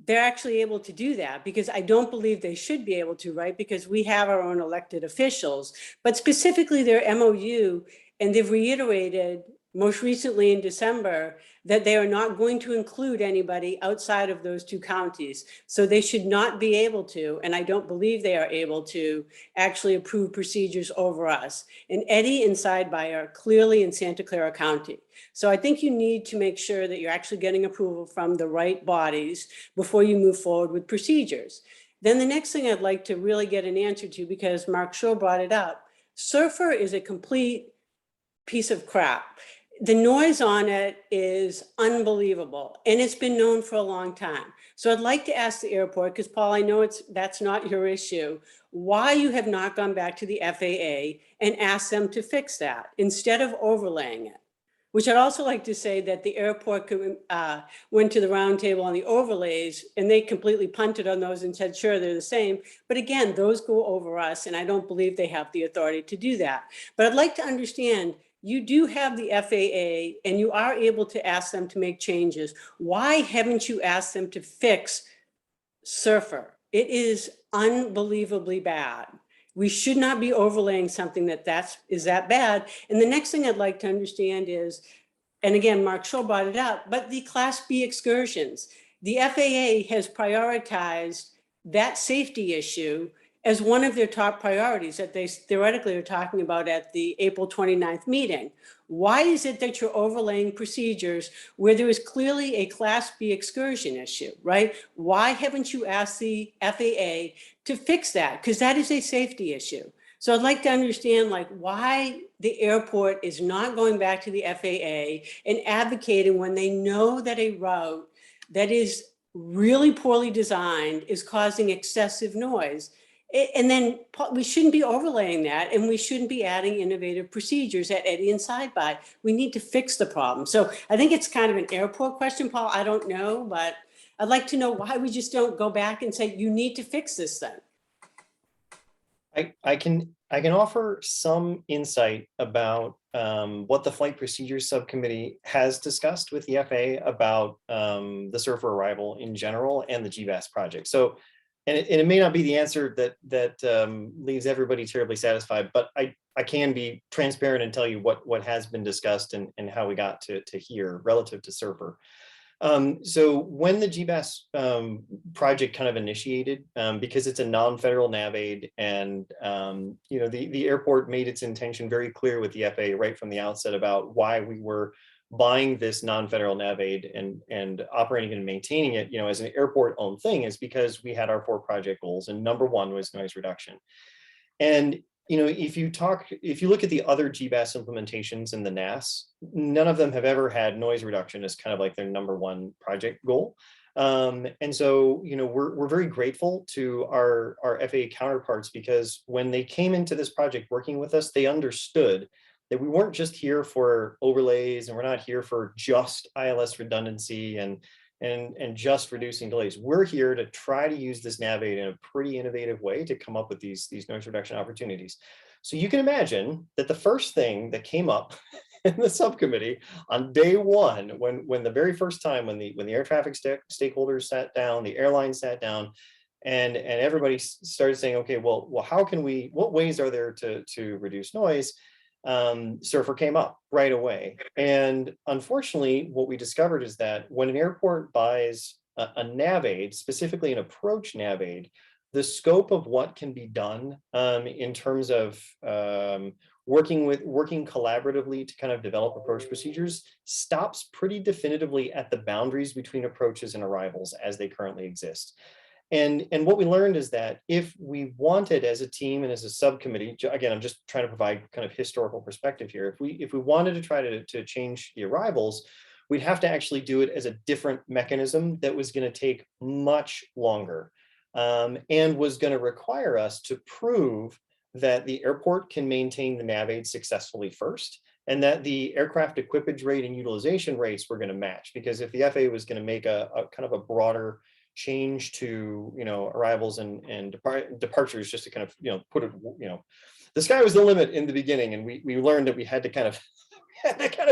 they're actually able to do that, because I don't believe they should be able to, right? Because we have our own elected officials, but specifically their MOU, and they've reiterated most recently in December that they are not going to include anybody outside of those two counties. So they should not be able to, and I don't believe they are able to, actually approve procedures over us. And Eddie and Sideby are clearly in Santa Clara County. So I think you need to make sure that you're actually getting approval from the right bodies before you move forward with procedures. Then the next thing I'd like to really get an answer to, because Mark Shaw brought it up, Surfer is a complete piece of crap. The noise on it is unbelievable, and it's been known for a long time. So I'd like to ask the airport, because Paul, I know that's not your issue, why you have not gone back to the FAA and asked them to fix that instead of overlaying it. Which I'd also like to say that the airport went to the roundtable on the overlays, and they completely punted on those and said, sure, they're the same. But again, those go over us, and I don't believe they have the authority to do that. But I'd like to understand, you do have the FAA and you are able to ask them to make changes. Why haven't you asked them to fix Surfer? It is unbelievably bad. We should not be overlaying something that is that bad. And the next thing I'd like to understand is, and again, Mark Shaw brought it up, but the Class B excursions. The FAA has prioritized that safety issue as one of their top priorities that they theoretically are talking about at the April 29th meeting. Why is it that you're overlaying procedures where there is clearly a Class B excursion issue, right? Why haven't you asked the FAA to fix that? Because that is a safety issue. So I'd like to understand why the airport is not going back to the FAA and advocating when they know that a route that is really poorly designed is causing excessive noise. And then we shouldn't be overlaying that, and we shouldn't be adding innovative procedures at Eddie and Sideby. We need to fix the problem. So I think it's kind of an airport question, Paul. I don't know, but I'd like to know why we just don't go back and say, you need to fix this thing. I can offer some insight about what the Flight Procedures Subcommittee has discussed with the FAA about the Surfer arrival in general and the GBAS project. So, and it may not be the answer that leaves everybody terribly satisfied, but I can be transparent and tell you what has been discussed and how we got to here relative to Surfer. So when the GBAS project kind of initiated, because it's a non-federal nav aid, and the airport made its intention very clear with the FAA right from the outset about why we were buying this non-federal nav aid and operating and maintaining it, as an airport-owned thing, is because we had our 4 project goals, and number 1 was noise reduction. And if you look at the other GBAS implementations in the NAS, none of them have ever had noise reduction as kind of like their number 1 project goal. And so, we're very grateful to our FAA counterparts, because when they came into this project working with us, they understood that we weren't just here for overlays, and we're not here for just ILS redundancy and just reducing delays. We're here to try to use this nav aid in a pretty innovative way to come up with these noise reduction opportunities. So you can imagine that the first thing that came up in the subcommittee on day 1, when the very first time when the air traffic stakeholders sat down, the airline sat down, and everybody started saying, okay, well, what ways are there to reduce noise? Surfer came up right away. And unfortunately, what we discovered is that when an airport buys a nav aid, specifically an approach nav aid, the scope of what can be done in terms of working collaboratively to kind of develop approach procedures stops pretty definitively at the boundaries between approaches and arrivals as they currently exist. And what we learned is that if we wanted, as a team and as a subcommittee, again, I'm just trying to provide kind of historical perspective here. If we wanted to try to change the arrivals, we'd have to actually do it as a different mechanism that was going to take much longer. and was going to require us to prove that the airport can maintain the nav aid successfully first, and that the aircraft equipage rate and utilization rates were going to match. Because if the FAA was going to make a kind of a broader change to, arrivals and departures, just to kind of, put it, the sky was the limit in the beginning, and we learned that we had to kind of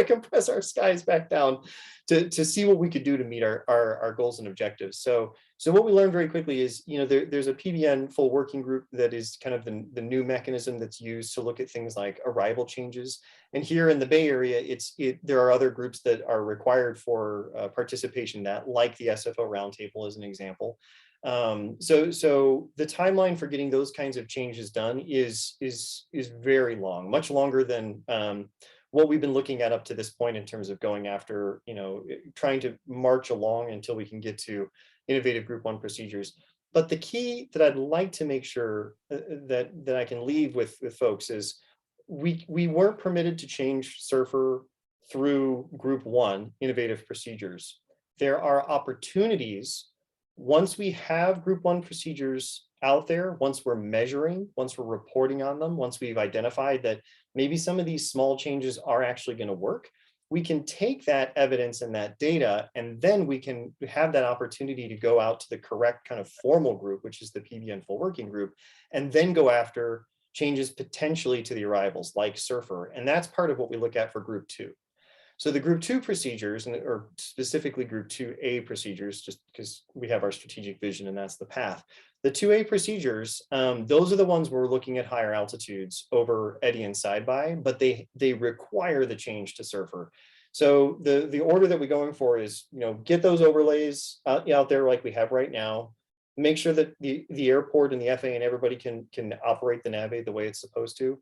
compress our skies back down to see what we could do to meet our goals and objectives. So what we learned very quickly is, there's a PBN full working group that is kind of the new mechanism that's used to look at things like arrival changes. And here in the Bay Area, there are other groups that are required for participation, that like the SFO Roundtable as an example. So the timeline for getting those kinds of changes done is very long, much longer than what we've been looking at up to this point in terms of going after, trying to march along until we can get to innovative Group 1 procedures. But the key that I'd like to make sure that I can leave with folks is we weren't permitted to change SURFR through Group 1 innovative procedures. There are opportunities once we have Group 1 procedures out there, once we're measuring, once we're reporting on them, once we've identified that maybe some of these small changes are actually going to work, we can take that evidence and that data, and then we can have that opportunity to go out to the correct kind of formal group, which is the PBN full working group, and then go after changes potentially to the arrivals like SURFR. And that's part of what we look at for Group 2. So the Group 2 procedures, or specifically Group 2A procedures, just because we have our strategic vision and that's the path. The 2A procedures, those are the ones where we're looking at higher altitudes over Eddy and side-by, but they require the change to SURFR. So the order that we're going for is, get those overlays out there like we have right now, make sure that the airport and the FAA and everybody can operate the nav aid the way it's supposed to.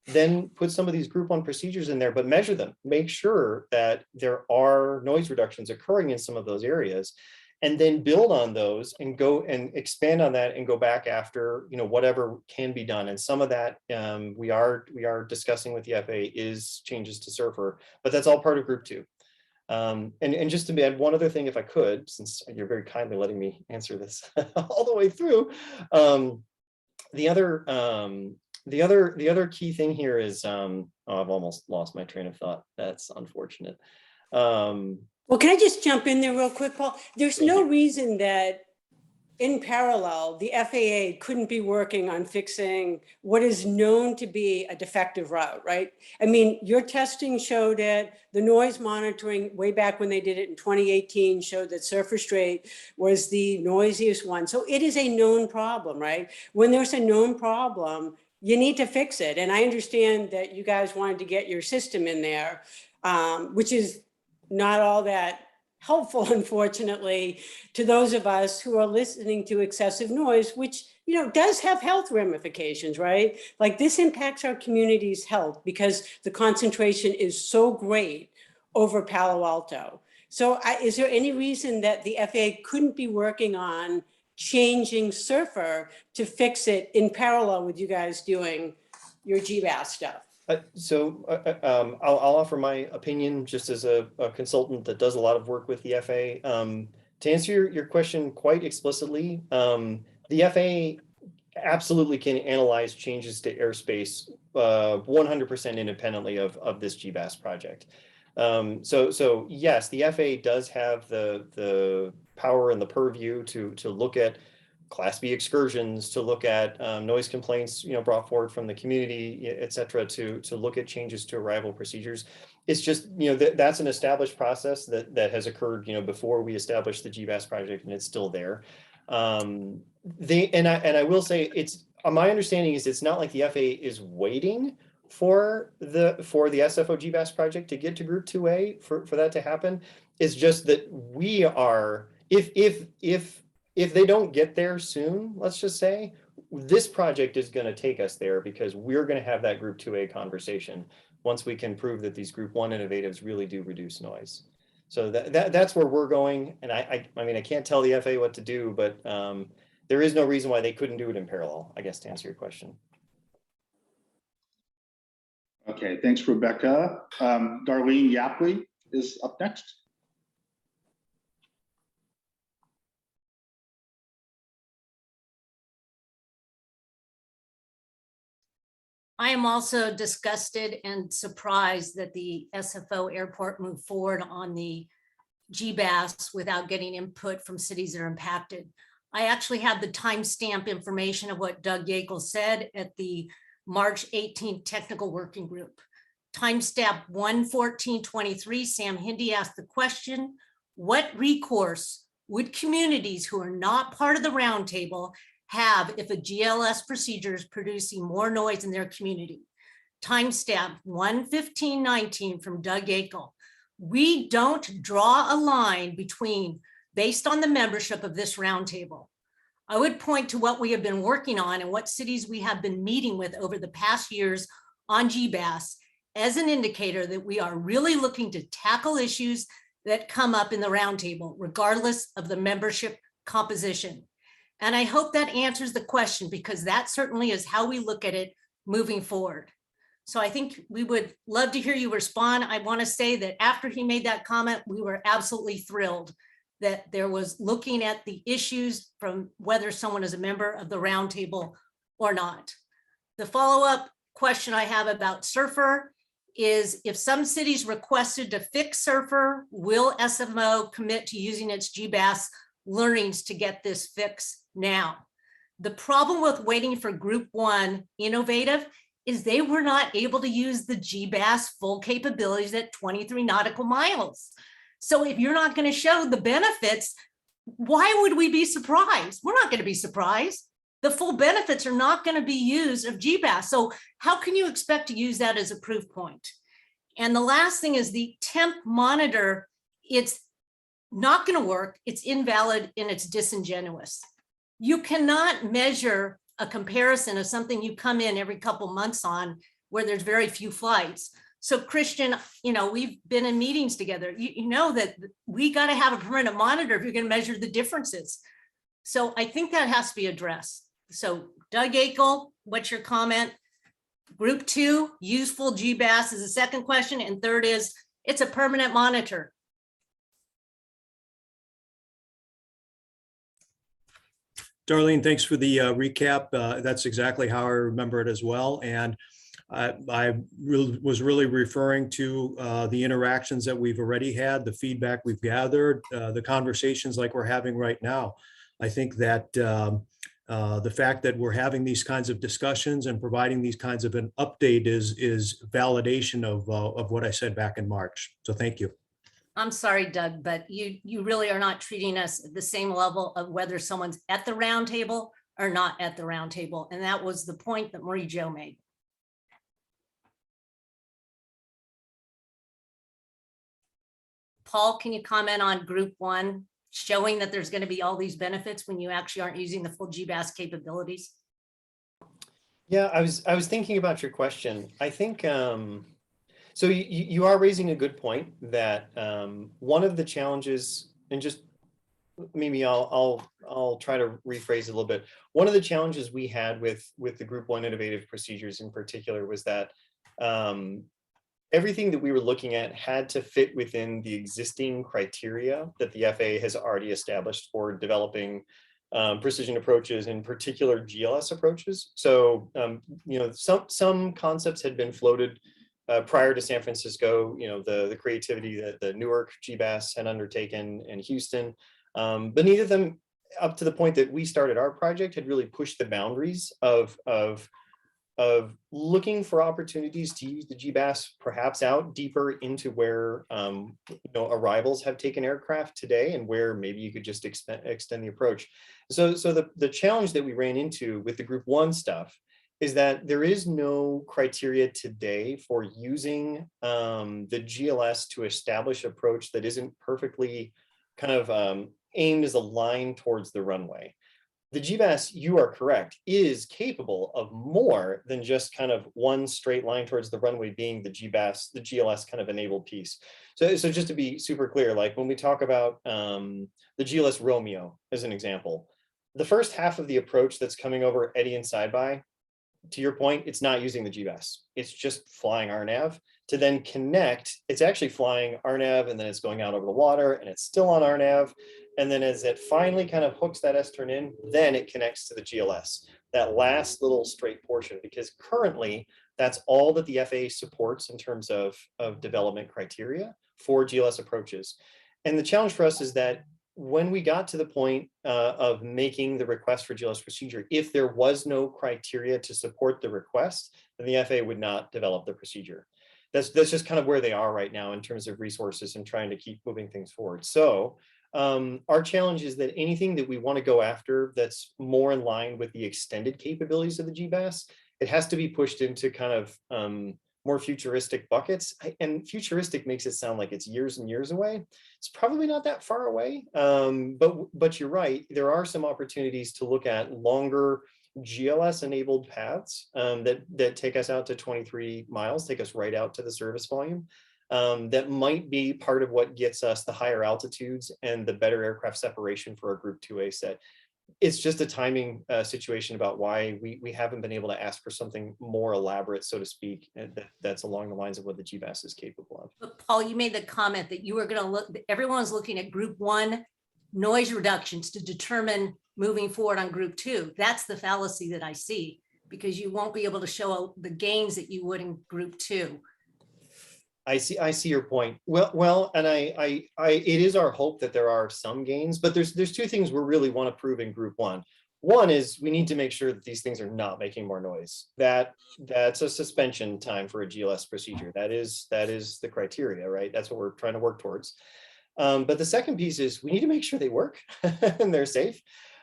Then put some of these Group 1 procedures in there, but measure them. Make sure that there are noise reductions occurring in some of those areas, and then build on those and go and expand on that and go back after, whatever can be done. And some of that we are discussing with the FAA is changes to SURFR, but that's all part of Group 2. And just to add one other thing, if I could, since you're very kindly letting me answer this all the way through, the other key thing here is, I've almost lost my train of thought. That's unfortunate. Well, can I just jump in there real quick, Paul? There's no reason that in parallel, the FAA couldn't be working on fixing what is known to be a defective route, right? I mean, your testing showed it. The noise monitoring way back when they did it in 2018 showed that Surfer Strait was the noisiest one. So it is a known problem, right? When there's a known problem, you need to fix it. And I understand that you guys wanted to get your system in there, which is not all that helpful, unfortunately, to those of us who are listening to excessive noise, which, does have health ramifications, right? Like this impacts our community's health because the concentration is so great over Palo Alto. So is there any reason that the FAA couldn't be working on changing SURFR to fix it in parallel with you guys doing your GBAS stuff? I'll offer my opinion just as a consultant that does a lot of work with the FAA. To answer your question quite explicitly, the FAA absolutely can analyze changes to airspace 100% independently of this GBAS project. So yes, the FAA does have the power and the purview to look at Class B excursions, to look at noise complaints, brought forward from the community, et cetera, to look at changes to arrival procedures. It's just, that's an established process that has occurred, before we established the GBAS project, and it's still there. And I will say, my understanding is it's not like the FAA is waiting for the SFO GBAS project to get to Group 2A for that to happen. It's just that we are, if they don't get there soon, let's just say, this project is going to take us there because we're going to have that Group 2A conversation once we can prove that these Group 1 innovatives really do reduce noise. So that's where we're going. And I mean, I can't tell the FAA what to do, but there is no reason why they couldn't do it in parallel, I guess, to answer your question. Okay, thanks, Rebecca. Darlene Yapley is up next. I am also disgusted and surprised that the SFO airport moved forward on the GBAS without getting input from cities that are impacted. I actually have the timestamp information of what Doug Yakel said at the March 18th technical working group. Timestamp 1:14:23, Sam Hindi asked the question, what recourse would communities who are not part of the roundtable have if a GLS procedure is producing more noise in their community? Timestamp 1:15:19 from Doug Yakel. We don't draw a line between based on the membership of this roundtable. I would point to what we have been working on and what cities we have been meeting with over the past years on GBAS as an indicator that we are really looking to tackle issues that come up in the roundtable, regardless of the membership composition. And I hope that answers the question, because that certainly is how we look at it moving forward. So I think we would love to hear you respond. I want to say that after he made that comment, we were absolutely thrilled that there was looking at the issues from whether someone is a member of the roundtable or not. The follow-up question I have about Surfer is, if some cities requested to fix Surfer, will SMO commit to using its GBAS learnings to get this fix now? The problem with waiting for Group 1 Innovative is they were not able to use the GBAS full capabilities at 23 nautical miles. So if you're not going to show the benefits, why would we be surprised? We're not going to be surprised. The full benefits are not going to be used of GBAS. So how can you expect to use that as a proof point? And the last thing is the temp monitor. It's not going to work. It's invalid and it's disingenuous. You cannot measure a comparison of something you come in every couple months on where there's very few flights. So Christian, you know, we've been in meetings together. You know that we got to have a permanent monitor if you're going to measure the differences. So I think that has to be addressed. So Doug Yakel, what's your comment? Group 2, useful GBAS is the second question. And third is, it's a permanent monitor. Darlene, thanks for the recap. That's exactly how I remember it as well. And I was really referring to the interactions that we've already had, the feedback we've gathered, the conversations like we're having right now. I think that the fact that we're having these kinds of discussions and providing these kinds of an update is validation of what I said back in March. So thank you. I'm sorry, Doug, but you really are not treating us at the same level of whether someone's at the roundtable or not at the roundtable. And that was the point that Marie Jo made. Paul, can you comment on Group 1 showing that there's going to be all these benefits when you actually aren't using the full GBAS capabilities? Yeah, I was thinking about your question. I think so you are raising a good point that one of the challenges, and just maybe I'll try to rephrase it a little bit. One of the challenges we had with the Group 1 innovative procedures in particular was that everything that we were looking at had to fit within the existing criteria that the FAA has already established for developing precision approaches, in particular GLS approaches. So, you know, some concepts had been floated prior to San Francisco, you know, the creativity that the Newark GBAS had undertaken in Houston, but neither of them, up to the point that we started our project, had really pushed the boundaries of looking for opportunities to use the GBAS perhaps out deeper into where you know, arrivals have taken aircraft today, and where maybe you could just extend the approach. So the challenge that we ran into with the Group 1 stuff is that there is no criteria today for using the GLS to establish an approach that isn't perfectly kind of aimed as a line towards the runway. The GBAS, you are correct, is capable of more than just kind of one straight line towards the runway being the GBAS, the GLS kind of enabled piece. So just to be super clear, like when we talk about the GLS Romeo as an example, the first half of the approach that's coming over Eddy and Side-by, to your point, it's not using the GBAS. It's just flying RNAV to then connect. It's actually flying RNAV and then it's going out over the water and it's still on RNAV. And then as it finally kind of hooks that S-turn in, then it connects to the GLS, that last little straight portion, because currently That's all that the FAA supports in terms of development criteria for GLS approaches. And the challenge for us is that when we got to the point of making the request for GLS procedure, if there was no criteria to support the request, then the FAA would not develop the procedure. That's just kind of where they are right now in terms of resources and trying to keep moving things forward. So our challenge is that anything that we want to go after that's more in line with the extended capabilities of the GBAS, it has to be pushed into kind of more futuristic buckets. And futuristic makes it sound like it's years and years away. It's probably not that far away, but you're right. There are some opportunities to look at longer GLS enabled paths that take us out to 23 miles, take us right out to the service volume. That might be part of what gets us the higher altitudes and the better aircraft separation for our Group 2A set. It's just a timing situation about why we haven't been able to ask for something more elaborate, so to speak, that's along the lines of what the GBAS is capable of. But Paul, you made the comment that you were going to look, everyone's looking at Group 1 noise reductions to determine moving forward on Group 2. That's the fallacy that I see, because you won't be able to show the gains that you would in Group 2. I see your point. Well, and it is our hope that there are some gains, but there's two things we really want to prove in Group 1. One is we need to make sure that these things are not making more noise. That's a suspension time for a GLS procedure. That is the criteria, right? That's what we're trying to work towards. But the second piece is we need to make sure they work and they're safe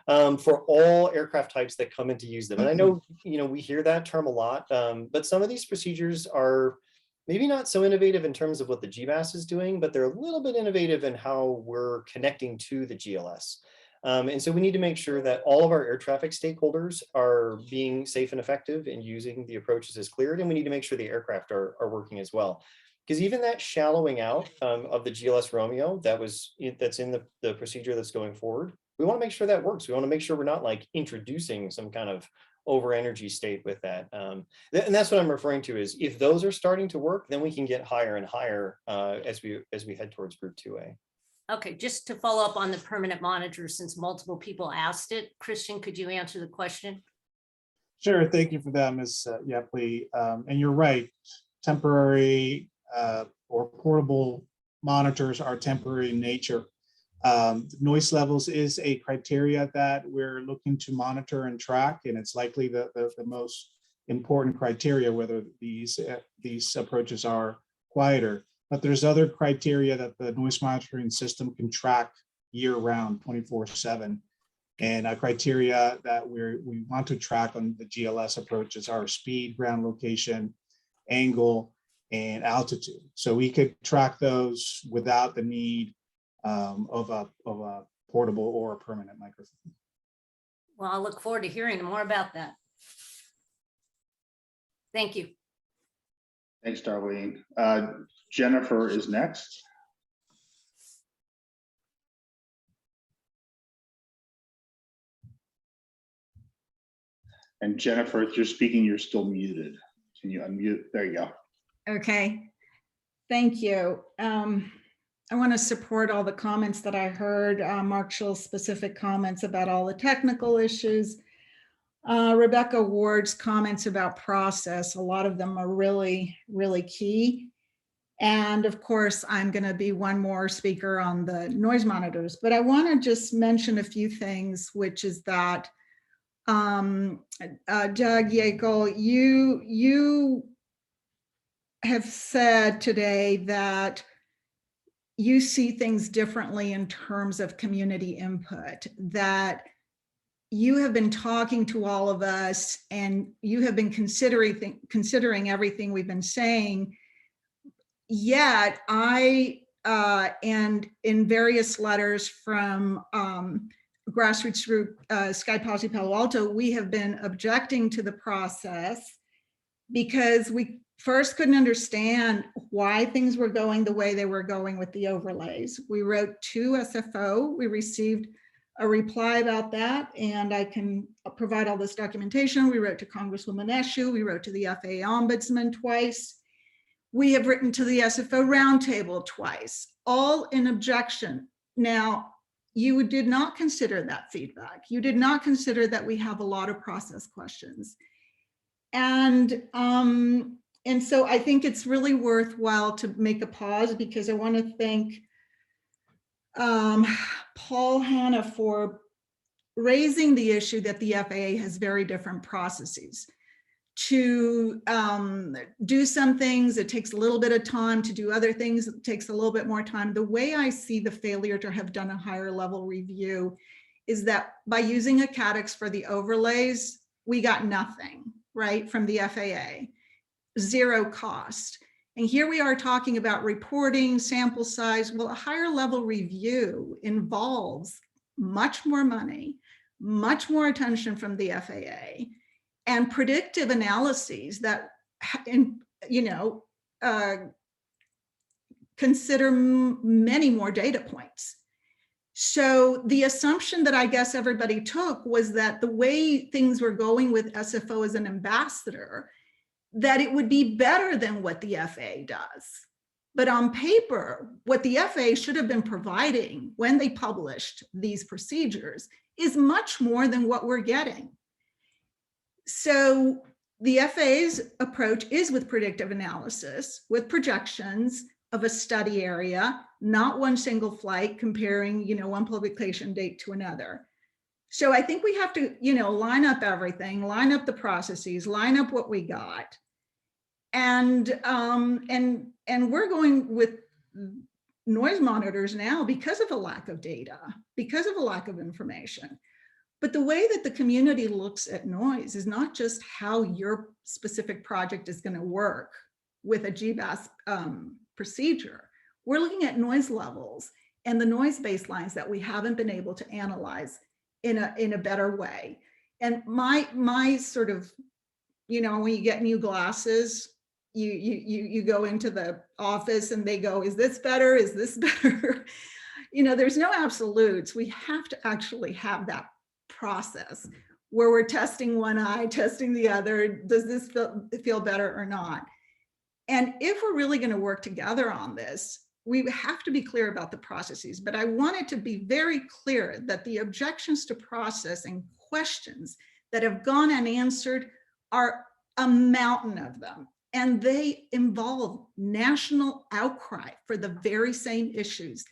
for all aircraft types that come in to use them. And I know, we hear that term a lot, but some of these procedures are maybe not so innovative in terms of what the GBAS is doing, but they're a little bit innovative in how we're connecting to the GLS. And so we need to make sure that all of our air traffic stakeholders are being safe and effective in using the approaches as cleared, and we need to make sure the aircraft are working as well. Because even that shallowing out of the GLS Romeo that's in the procedure that's going forward, we want to make sure that works. We want to make sure we're not like introducing some kind of over energy state with that. And that's what I'm referring to is if those are starting to work, then we can get higher and higher as we head towards Group 2A. Okay, just to follow up on the permanent monitor, since multiple people asked it, Christian, could you answer the question? Sure, thank you for that, Ms. Yepley. And you're right, temporary or portable monitors are temporary in nature. Noise levels is a criteria that we're looking to monitor and track, and it's likely the most important criteria whether these approaches are quieter. But there's other criteria that the noise monitoring system can track year-round, 24/7. And a criteria that we want to track on the GLS approaches are speed, ground location, angle, and altitude. So we could track those without the need of a portable or a permanent microphone. Well, I look forward to hearing more about that. Thank you. Thanks, Darlene. Jennifer is next. And Jennifer, if you're speaking, you're still muted. Can you unmute? There you go. Okay, thank you. I want to support all the comments that I heard, Marshall's specific comments about all the technical issues. Rebecca Ward's comments about process, a lot of them are really, really key. And of course, I'm going to be one more speaker on the noise monitors, but I want to just mention a few things, which is that Doug Yeakel, you have said today that you see things differently in terms of community input, that you have been talking to all of us and you have been considering everything we've been saying. Yet and in various letters from grassroots group Sky Posse Palo Alto, we have been objecting to the process because we first couldn't understand why things were going the way they were going with the overlays. We wrote to SFO, we received a reply about that, and I can provide all this documentation. We wrote to Congresswoman Eshoo, we wrote to the FAA Ombudsman twice. We have written to the SFO Roundtable twice, all in objection. Now, you did not consider that feedback. You did not consider that we have a lot of process questions. And so I think it's really worthwhile to make a pause, because I want to thank Paul Hanna for raising the issue that the FAA has very different processes. To do some things, it takes a little bit of time. To do other things, it takes a little bit more time. The way I see the failure to have done a higher level review is that by using a CADX for the overlays, we got nothing, right, from the FAA, zero cost. And here we are talking about reporting, sample size. Well, a higher level review involves much more money, much more attention from the FAA, and predictive analyses that, consider many more data points. So the assumption that I guess everybody took was that the way things were going with SFO as an ambassador, that it would be better than what the FAA does. But on paper, what the FAA should have been providing when they published these procedures is much more than what we're getting. So the FAA's approach is with predictive analysis, with projections of a study area, not one single flight comparing, one publication date to another. So I think we have to, line up everything, line up the processes, line up what we got. And we're going with noise monitors now because of a lack of data, because of a lack of information. But the way that the community looks at noise is not just how your specific project is going to work with a GBAS procedure. We're looking at noise levels and the noise baselines that we haven't been able to analyze in a better way. And my sort of, when you get new glasses, you go into the office and they go, is this better? Is this better? There's no absolutes. We have to actually have that process where we're testing one eye, testing the other. Does this feel better or not? And if we're really going to work together on this, we have to be clear about the processes. But I want it to be very clear that the objections to process and questions that have gone unanswered are a mountain of them. And they involve national outcry for the very same issues.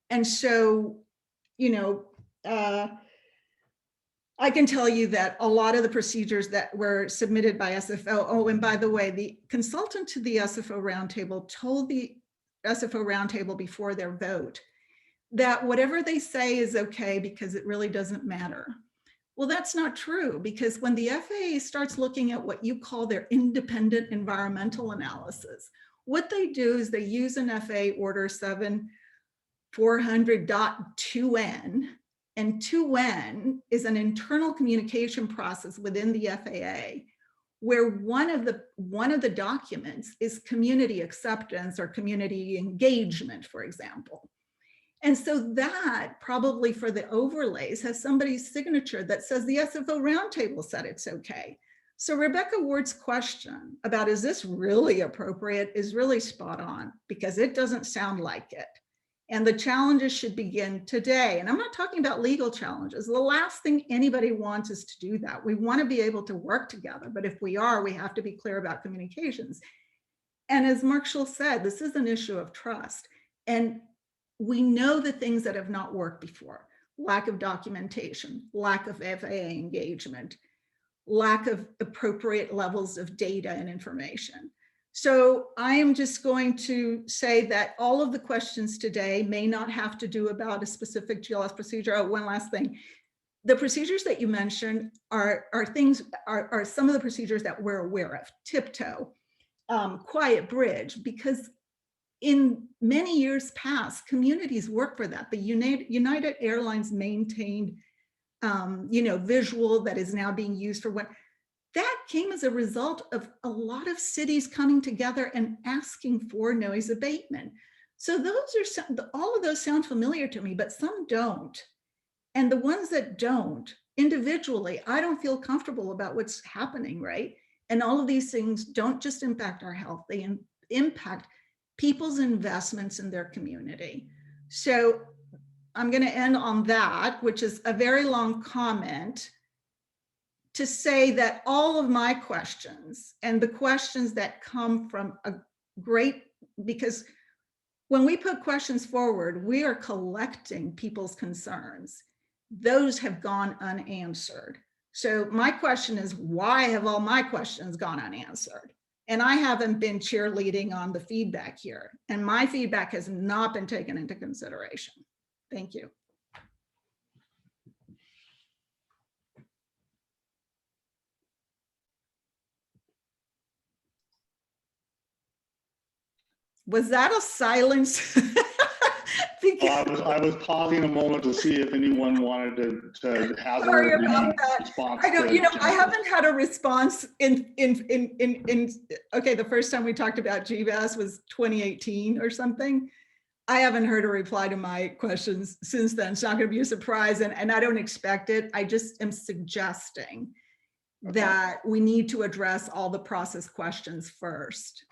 And so, I can tell you that a lot of the procedures that were submitted by SFO, oh, and by the way, the consultant to the SFO roundtable told the SFO roundtable before their vote that whatever they say is okay because it really doesn't matter. Well, that's not true, because when the FAA starts looking at what you call their independent environmental analysis, what they do is they use an FAA Order 7400.2N, and 2N is an internal communication process within the FAA, where one of the documents is community acceptance or community engagement, for example. And so that probably for the overlays has somebody's signature that says the SFO roundtable said it's okay. So Rebecca Ward's question about is this really appropriate is really spot on, because it doesn't sound like it. And the challenges should begin today. And I'm not talking about legal challenges. The last thing anybody wants is to do that. We want to be able to work together, but if we are, we have to be clear about communications. And as Marshall said, this is an issue of trust. And we know the things that have not worked before: lack of documentation, lack of FAA engagement, lack of appropriate levels of data and information. So I am just going to say that all of the questions today may not have to do about a specific GLS procedure. Oh, one last thing. The procedures that you mentioned are some of the procedures that we're aware of: tiptoe, quiet bridge, because in many years past, communities work for that. The United Airlines maintained, visual that is now being used for what. That came as a result of a lot of cities coming together and asking for noise abatement. So those are all of those sound familiar to me, but some don't. And the ones that don't, individually, I don't feel comfortable about what's happening, right? And all of these things don't just impact our health, they impact people's investments in their community. So I'm going to end on that, which is a very long comment. to say that all of my questions and the questions that come from a great, because when we put questions forward, we are collecting people's concerns. Those have gone unanswered. So my question is, why have all my questions gone unanswered? And I haven't been cheerleading on the feedback here, and my feedback has not been taken into consideration. Thank you. Was that a silence? Well, I was pausing a moment to see if anyone wanted to hazard Sorry any about that. response. I don't, to you know, I Jennifer. haven't had a response okay, the first time we talked about GBAS was 2018 or something. I haven't heard a reply to my questions since then. It's not going to be a surprise, and I don't expect it. I just am suggesting that we need to address all the process questions first.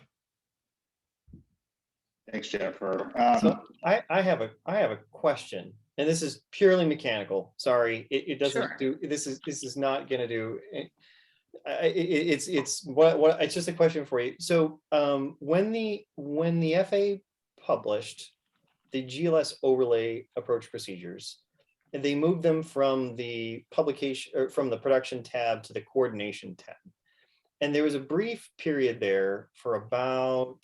Thanks, Jennifer. So I have a question, and this is purely mechanical. Sorry, it doesn't Sure. do, this is not gonna do, it's it's just a question for you. So when the FAA published the GLS overlay approach procedures, and they moved them from the publication, or from the production tab to the coordination tab. And there was a brief period there for about,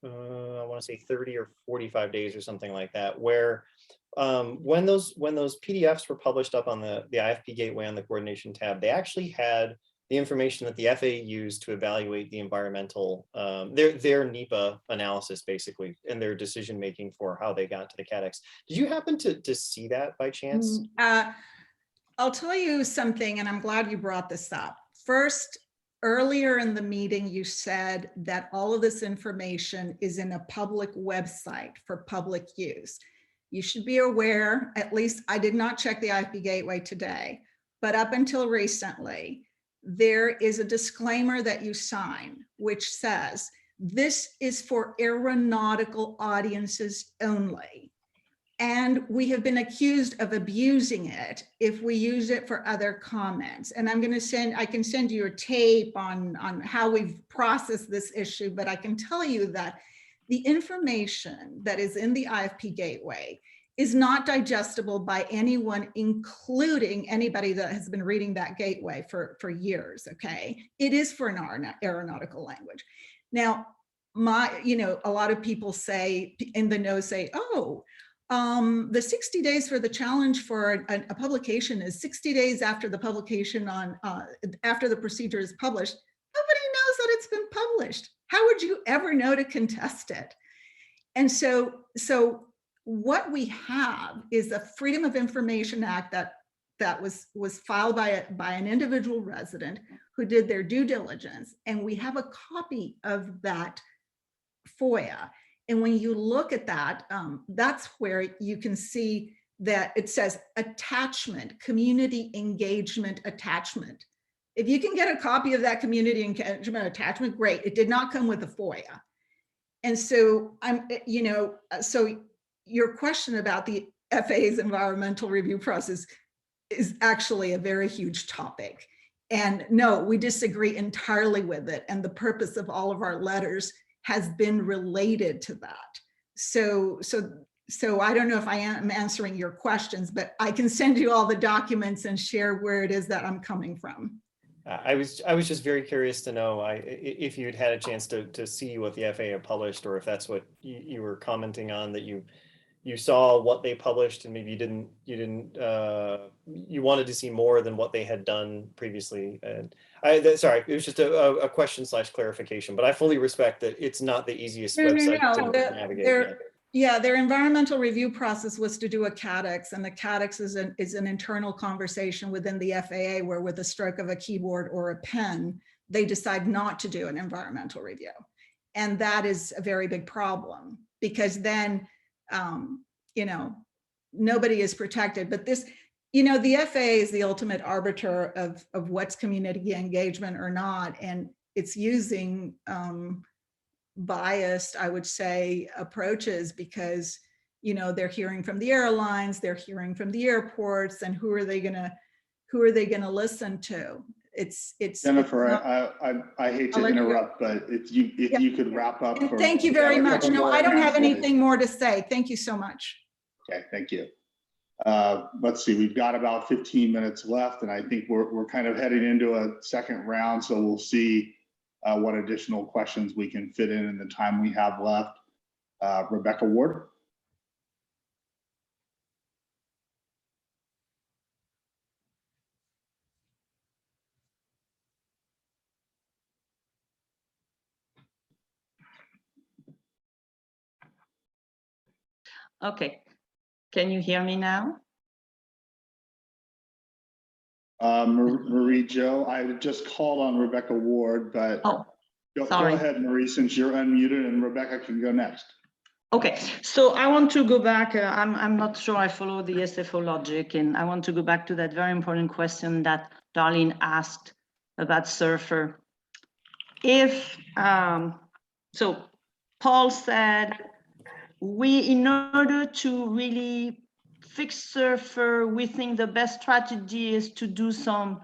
I want to say 30 or 45 days or something like that, where when those PDFs were published up on the IFP gateway on the coordination tab, they actually had the information that the FAA used to evaluate the environmental, their NEPA analysis, basically, and their decision making for how they got to the CADX. Did you happen to see that by chance? I'll tell you something, and I'm glad you brought this up. First, earlier in the meeting, you said that all of this information is in a public website for public use. You should be aware, at least I did not check the IFP gateway today, but up until recently, there is a disclaimer that you sign, which says, this is for aeronautical audiences only. And we have been accused of abusing it if we use it for other comments. And I'm going to I can send you a tape on how we've processed this issue, but I can tell you that the information that is in the IFP gateway is not digestible by anyone, including anybody that has been reading that gateway for years, okay? It is for an aeronautical language. Now, a lot of people say, in the know say, oh, the 60 days for the challenge for a publication is 60 days after the publication after the procedure is published. Nobody knows that it's been published. How would you ever know to contest it? And so what we have is a Freedom of Information Act that was filed by an individual resident who did their due diligence. And we have a copy of that FOIA. And when you look at that, that's where you can see that it says attachment, community engagement attachment. If you can get a copy of that community engagement attachment, great. It did not come with the FOIA. And so so your question about the FAA's environmental review process is actually a very huge topic. And no, we disagree entirely with it. And the purpose of all of our letters has been related to that. So I don't know if I am answering your questions, but I can send you all the documents and share where it is that I'm coming from. I was just very curious to know if you'd had a chance to see what the FAA published, or if that's what you were commenting on, that you saw what they published and maybe you wanted to see more than what they had done previously. And sorry, it was just a question / clarification, but I fully respect that it's not the easiest website to navigate. Yeah, their environmental review process was to do a CADX, and the CADX is an internal conversation within the FAA where, with a stroke of a keyboard or a pen, they decide not to do an environmental review. And that is a very big problem, because then, nobody is protected. But this, the FAA is the ultimate arbiter of what's community engagement or not. And it's using biased, I would say, approaches, because they're hearing from the airlines, they're hearing from the airports, and who are they gonna listen to? Jennifer, not- I hate I'll to let you go. interrupt, but if you could wrap up. And for- thank you very a much. couple No, more I don't have announcements. anything more to say. Thank you so much. Okay, thank you. Let's see, we've got about 15 minutes left, and I think we're kind of heading into a second round, so we'll see what additional questions we can fit in the time we have left. Rebecca Ward. Okay, can you hear me now? Marie Jo, I just called on Rebecca Ward, but Oh, go sorry. ahead, Marie, since you're unmuted, and Rebecca can go next. Okay, so I want to go back. I'm not sure I follow the SFO logic, and I want to go back to that very important question that Darlene asked about Surfer. If so, Paul said, in order to really fix Surfer, we think the best strategy is to do some,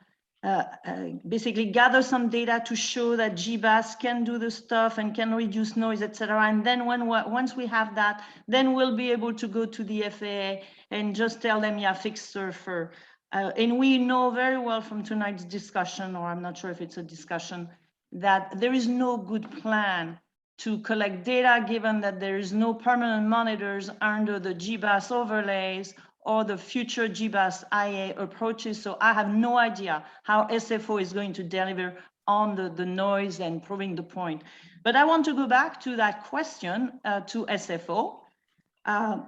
basically gather some data to show that GBAS can do the stuff and can reduce noise, etc. And then once we have that, then we'll be able to go to the FAA and just tell them, yeah, fix Surfer. And we know very well from tonight's discussion, or I'm not sure if it's a discussion, that there is no good plan to collect data, given that there is no permanent monitors under the GBAS overlays or the future GBAS IA approaches. So I have no idea how SFO is going to deliver on the noise and proving the point. But I want to go back to that question to SFO.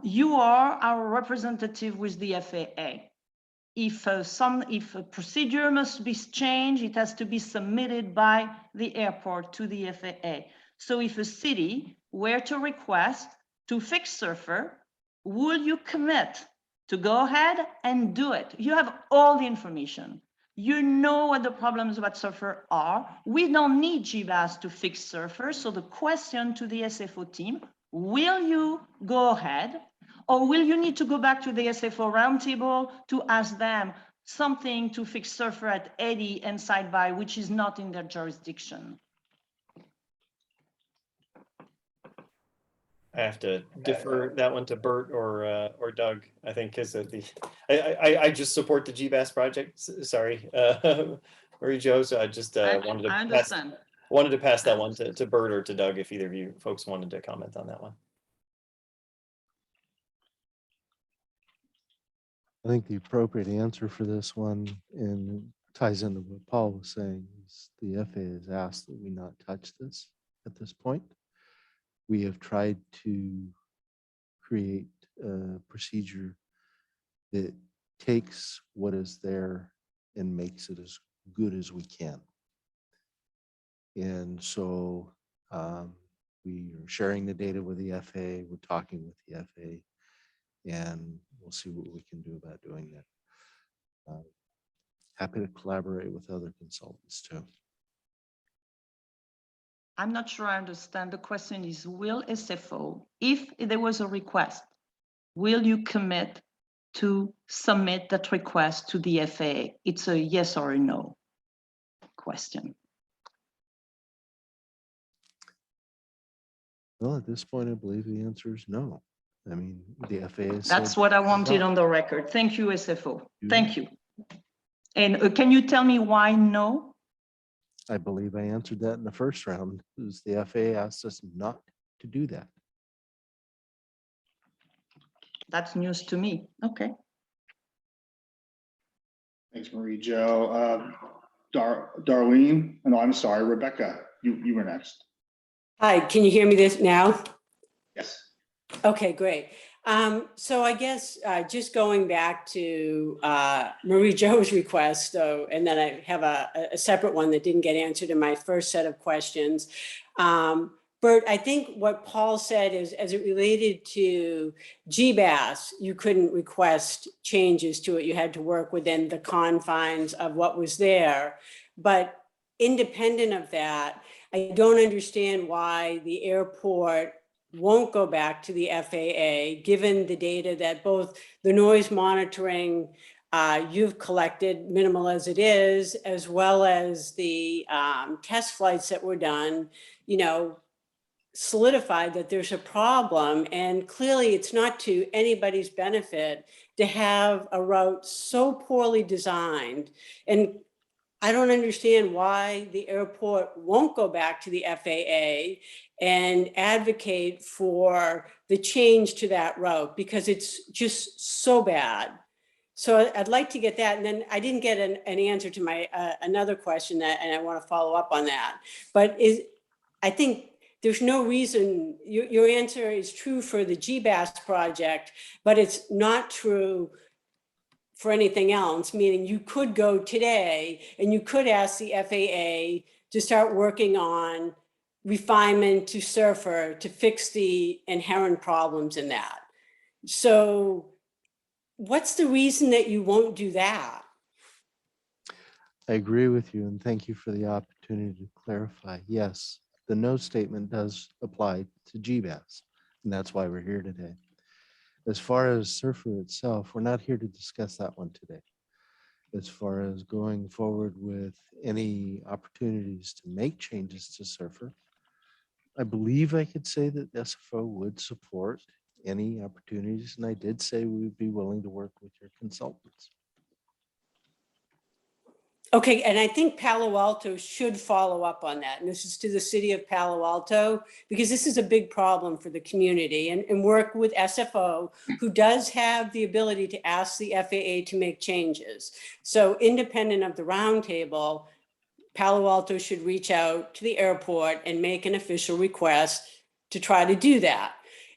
You are our representative with the FAA. If a procedure must be changed, it has to be submitted by the airport to the FAA. So if a city were to request to fix Surfer, will you commit to go ahead and do it? You have all the information. You know what the problems about Surfer are. We don't need GBAS to fix Surfer. So the question to the SFO team, will you go ahead, or will you need to go back to the SFO roundtable to ask them something to fix Surfer at 80 and side by, which is not in their jurisdiction? I have to defer that one to Bert or Doug, I think, because I just support the GBAS project. Sorry, Marie Jo. So I just wanted to pass that one to Bert or to Doug if either of you folks wanted to comment on that one. I think the appropriate answer for this one, and ties into what Paul was saying, is the FAA has asked that we not touch this at this point. We have tried to create a procedure that takes what is there and makes it as good as we can. And so we are sharing the data with the FAA, we're talking with the FAA, and we'll see what we can do about doing that. Happy to collaborate with other consultants too. I'm not sure I understand. The question is, will SFO, if there was a request, will you commit to submit that request to the FAA? It's a yes or a no question. Well, at this point, I believe the answer is no. I mean, the FAA That's said what I wanted no. on the record. Thank you, SFO. Thank you. And can you tell me why no? I believe I answered that in the first round, is the FAA asked us not to do that. That's news to me. Okay. Thanks, Marie Jo. Darlene, no, I'm sorry, Rebecca, you were next. Hi, can you hear me this now? Yes. Okay, great. So I guess just going back to Marie Jo's request, though, and then I have a separate one that didn't get answered in my first set of questions. Bert, I think what Paul said is, as it related to GBAS, you couldn't request changes to it. You had to work within the confines of what was there. But independent of that, I don't understand why the airport won't go back to the FAA, given the data that both the noise monitoring you've collected, minimal as it is, as well as the test flights that were done, you know, solidified that there's a problem. And clearly it's not to anybody's benefit to have a route so poorly designed. And I don't understand why the airport won't go back to the FAA and advocate for the change to that route, because it's just so bad. So I'd like to get that. And then I didn't get an answer to my another question, and I want to follow up on that. But I think there's no reason, your answer is true for the GBAS project, but it's not true for anything else, meaning you could go today and you could ask the FAA to start working on refinement to Surfer to fix the inherent problems in that. So what's the reason that you won't do that? I agree with you, and thank you for the opportunity to clarify. Yes, the no statement does apply to GBAS, and that's why we're here today. As far as Surfer itself, we're not here to discuss that one today. As far as going forward with any opportunities to make changes to Surfer, I believe I could say that SFO would support any opportunities, and I did say we would be willing to work with your consultants. Okay, and I think Palo Alto should follow up on that. And this is to the city of Palo Alto, because this is a big problem for the community, and work with SFO, who does have the ability to ask the FAA to make changes. So independent of the roundtable, Palo Alto should reach out to the airport and make an official request to try to do that.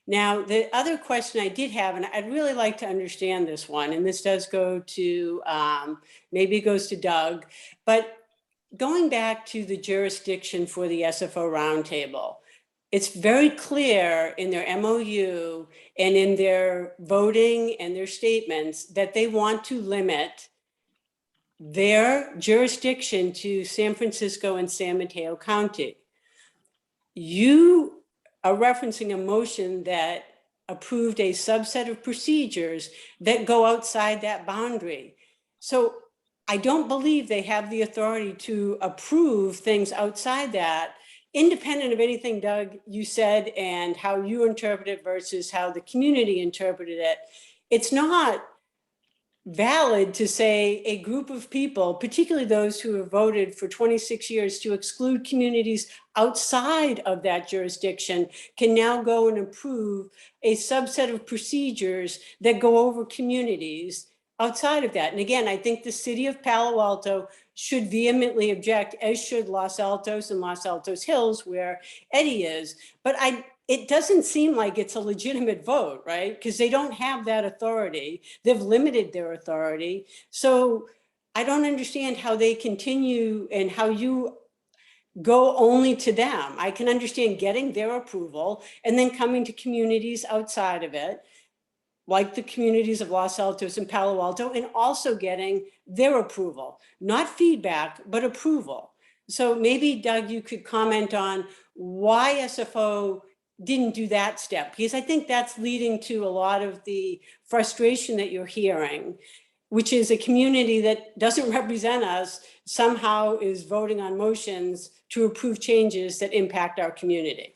Now, the other question I did have, and I'd really like to understand this one, and this does go to, maybe it goes to Doug, but going back to the jurisdiction for the SFO roundtable, it's very clear in their MOU and in their voting and their statements that they want to limit their jurisdiction to San Francisco and San Mateo County. You are referencing a motion that approved a subset of procedures that go outside that boundary. So I don't believe they have the authority to approve things outside that, independent of anything, Doug, you said, and how you interpret it versus how the community interpreted it. It's not valid to say a group of people, particularly those who have voted for 26 years to exclude communities outside of that jurisdiction, can now go and approve a subset of procedures that go over communities outside of that. And again, I think the city of Palo Alto should vehemently object, as should Los Altos and Los Altos Hills, where Eddie is. But it doesn't seem like it's a legitimate vote, right? Because they don't have that authority. They've limited their authority. So I don't understand how they continue and how you go only to them. I can understand getting their approval and then coming to communities outside of it, like the communities of Los Altos and Palo Alto, and also getting their approval, not feedback, but approval. So maybe, Doug, you could comment on why SFO didn't do that step, because I think that's leading to a lot of the frustration that you're hearing, which is a community that doesn't represent us somehow is voting on motions to approve changes that impact our community.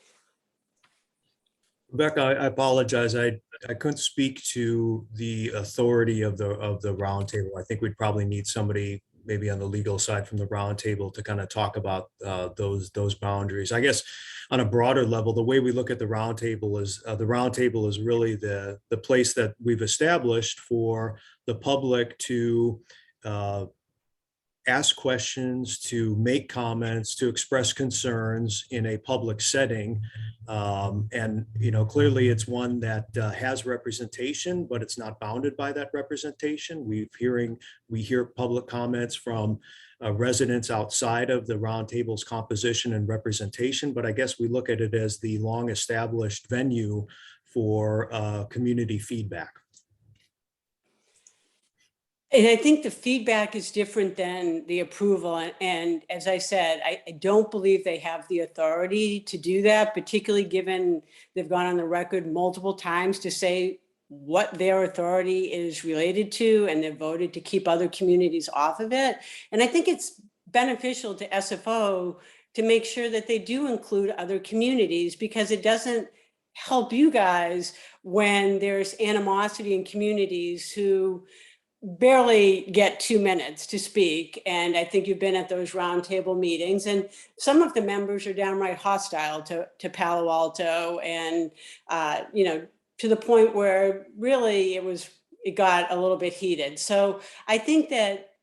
Rebecca, I apologize. I couldn't speak to the authority of the roundtable. I think we'd probably need somebody maybe on the legal side from the roundtable to kind of talk about those boundaries. I guess on a broader level, the way we look at the roundtable is really the place that we've established for the public to ask questions, to make comments, to express concerns in a public setting. And, clearly it's one that has representation, but it's not bounded by that representation. We hear public comments from residents outside of the roundtable's composition and representation, but I guess we look at it as the long established venue for community feedback. And I think the feedback is different than the approval. And as I said, I don't believe they have the authority to do that, particularly given they've gone on the record multiple times to say what their authority is related to, and they've voted to keep other communities off of it. And I think it's beneficial to SFO to make sure that they do include other communities, because it doesn't help you guys when there's animosity in communities who barely get 2 minutes to speak. And I think you've been at those roundtable meetings, and some of the members are downright hostile to Palo Alto, and to the point where really it got a little bit heated. So I think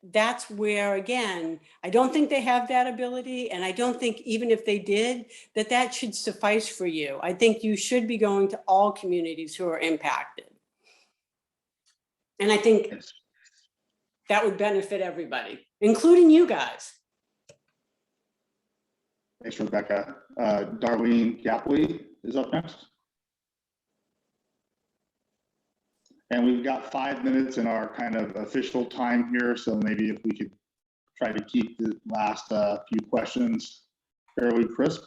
that's where, again, I don't think they have that ability, and I don't think even if they did, that should suffice for you. I think you should be going to all communities who are impacted. And I think that would benefit everybody, including you guys. Thanks, Rebecca. Darlene Gapley is up next. And we've got 5 minutes in our kind of official time here, so maybe if we could try to keep the last few questions fairly crisp.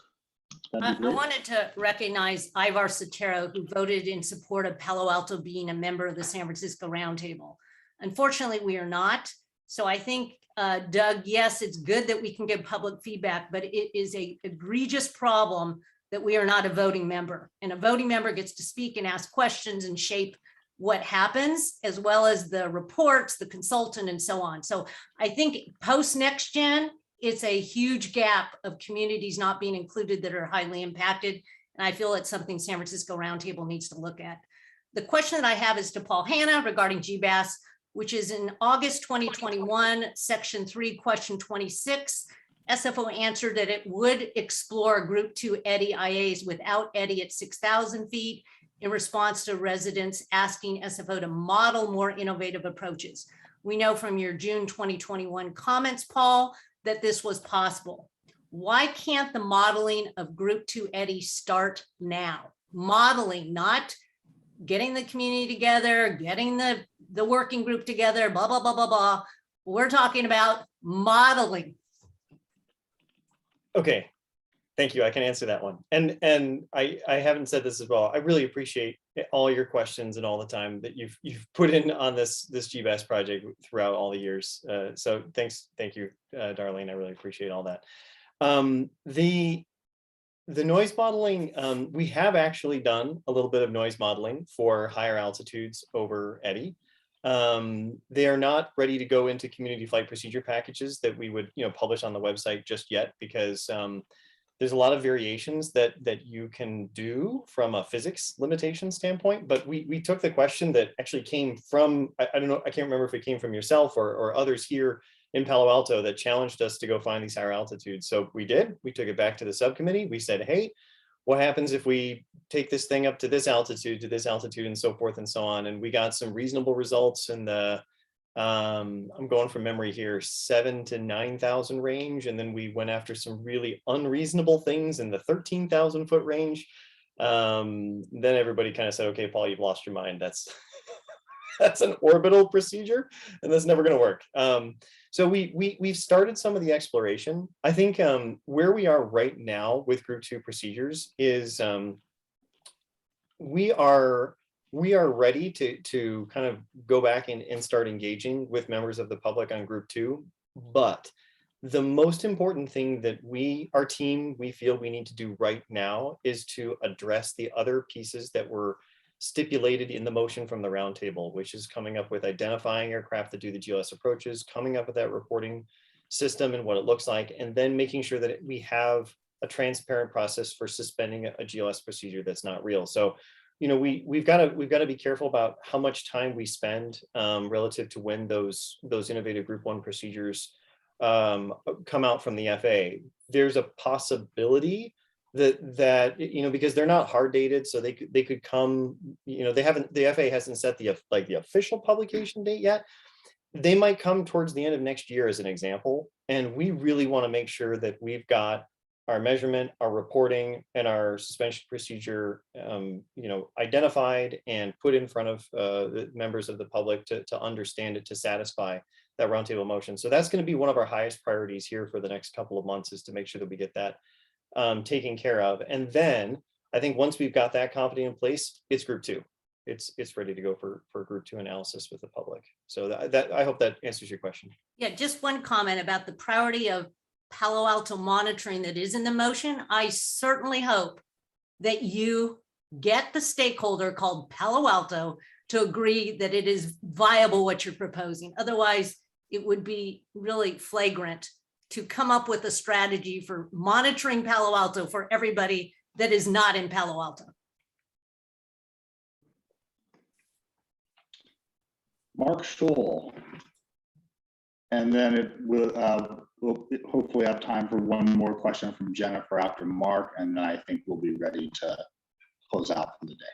I wanted to recognize Ivar Sotero, who voted in support of Palo Alto being a member of the San Francisco Roundtable. Unfortunately, we are not. So I think, Doug, yes, it's good that we can give public feedback, but it is an egregious problem that we are not a voting member. And a voting member gets to speak and ask questions and shape what happens, as well as the reports, the consultant, and so on. So I think post next gen, it's a huge gap of communities not being included that are highly impacted. And I feel it's something San Francisco Roundtable needs to look at. The question that I have is to Paul Hanna regarding GBAS, which is in August 2021, section 3, question 26. SFO answered that it would explore group 2 EDDI IAs without EDDI at 6,000 feet in response to residents asking SFO to model more innovative approaches. We know from your June 2021 comments, Paul, that this was possible. Why can't the modeling of group 2 EDDI start now? Modeling, not getting the community together, getting the working group together, blah, blah, blah, blah, blah. We're talking about modeling. Okay, thank you. I can answer that one. And I haven't said this as well. I really appreciate all your questions and all the time that you've put in on this GBAS project throughout all the years. So thank you, Darlene. I really appreciate all that. The noise modeling, we have actually done a little bit of noise modeling for higher altitudes over EDDI. They are not ready to go into community flight procedure packages that we would publish on the website just yet, because there's a lot of variations that you can do from a physics limitation standpoint. But we took the question that actually came from, I don't know, I can't remember if it came from yourself or others here in Palo Alto that challenged us to go find these higher altitudes. So we did. We took it back to the subcommittee. We said, hey, what happens if we take this thing up to this altitude, and so forth and so on? And we got some reasonable results in the, I'm going from memory here, 7,000 to 9,000 range. And then we went after some really unreasonable things in the 13,000 foot range. Then everybody kind of said, okay, Paul, you've lost your mind. That's an orbital procedure, and that's never going to work. So we've started some of the exploration. I think where we are right now with group 2 procedures is we are ready to kind of go back and start engaging with members of the public on group 2. But the most important thing that our team, we feel we need to do right now is to address the other pieces that were stipulated in the motion from the roundtable, which is coming up with identifying aircraft that do the GLS approaches, coming up with that reporting system and what it looks like, and then making sure that we have a transparent process for suspending a GLS procedure that's not real. So, we've got to be careful about how much time we spend relative to when those innovative group 1 procedures come out from the FAA. There's a possibility that because they're not hard dated, so they could come, the FAA hasn't set the official publication date yet. They might come towards the end of next year as an example, and we really want to make sure that we've got our measurement, our reporting, and our suspension procedure identified and put in front of the members of the public to understand it, to satisfy that roundtable motion. So that's going to be one of our highest priorities here for the next couple of months, is to make sure that we get that taken care of. And then I think once we've got that confident in place, it's group 2. it's ready to go for group 2 analysis with the public. So that I hope that answers your question. Yeah, just one comment about the priority of Palo Alto monitoring that is in the motion. I certainly hope that you get the stakeholder called Palo Alto to agree that it is viable what you're proposing. Otherwise, it would be really flagrant to come up with a strategy for monitoring Palo Alto for everybody that is not in Palo Alto. Mark Scholl. And then we'll hopefully have time for one more question from Jennifer after Mark, and then I think we'll be ready to close out for the day.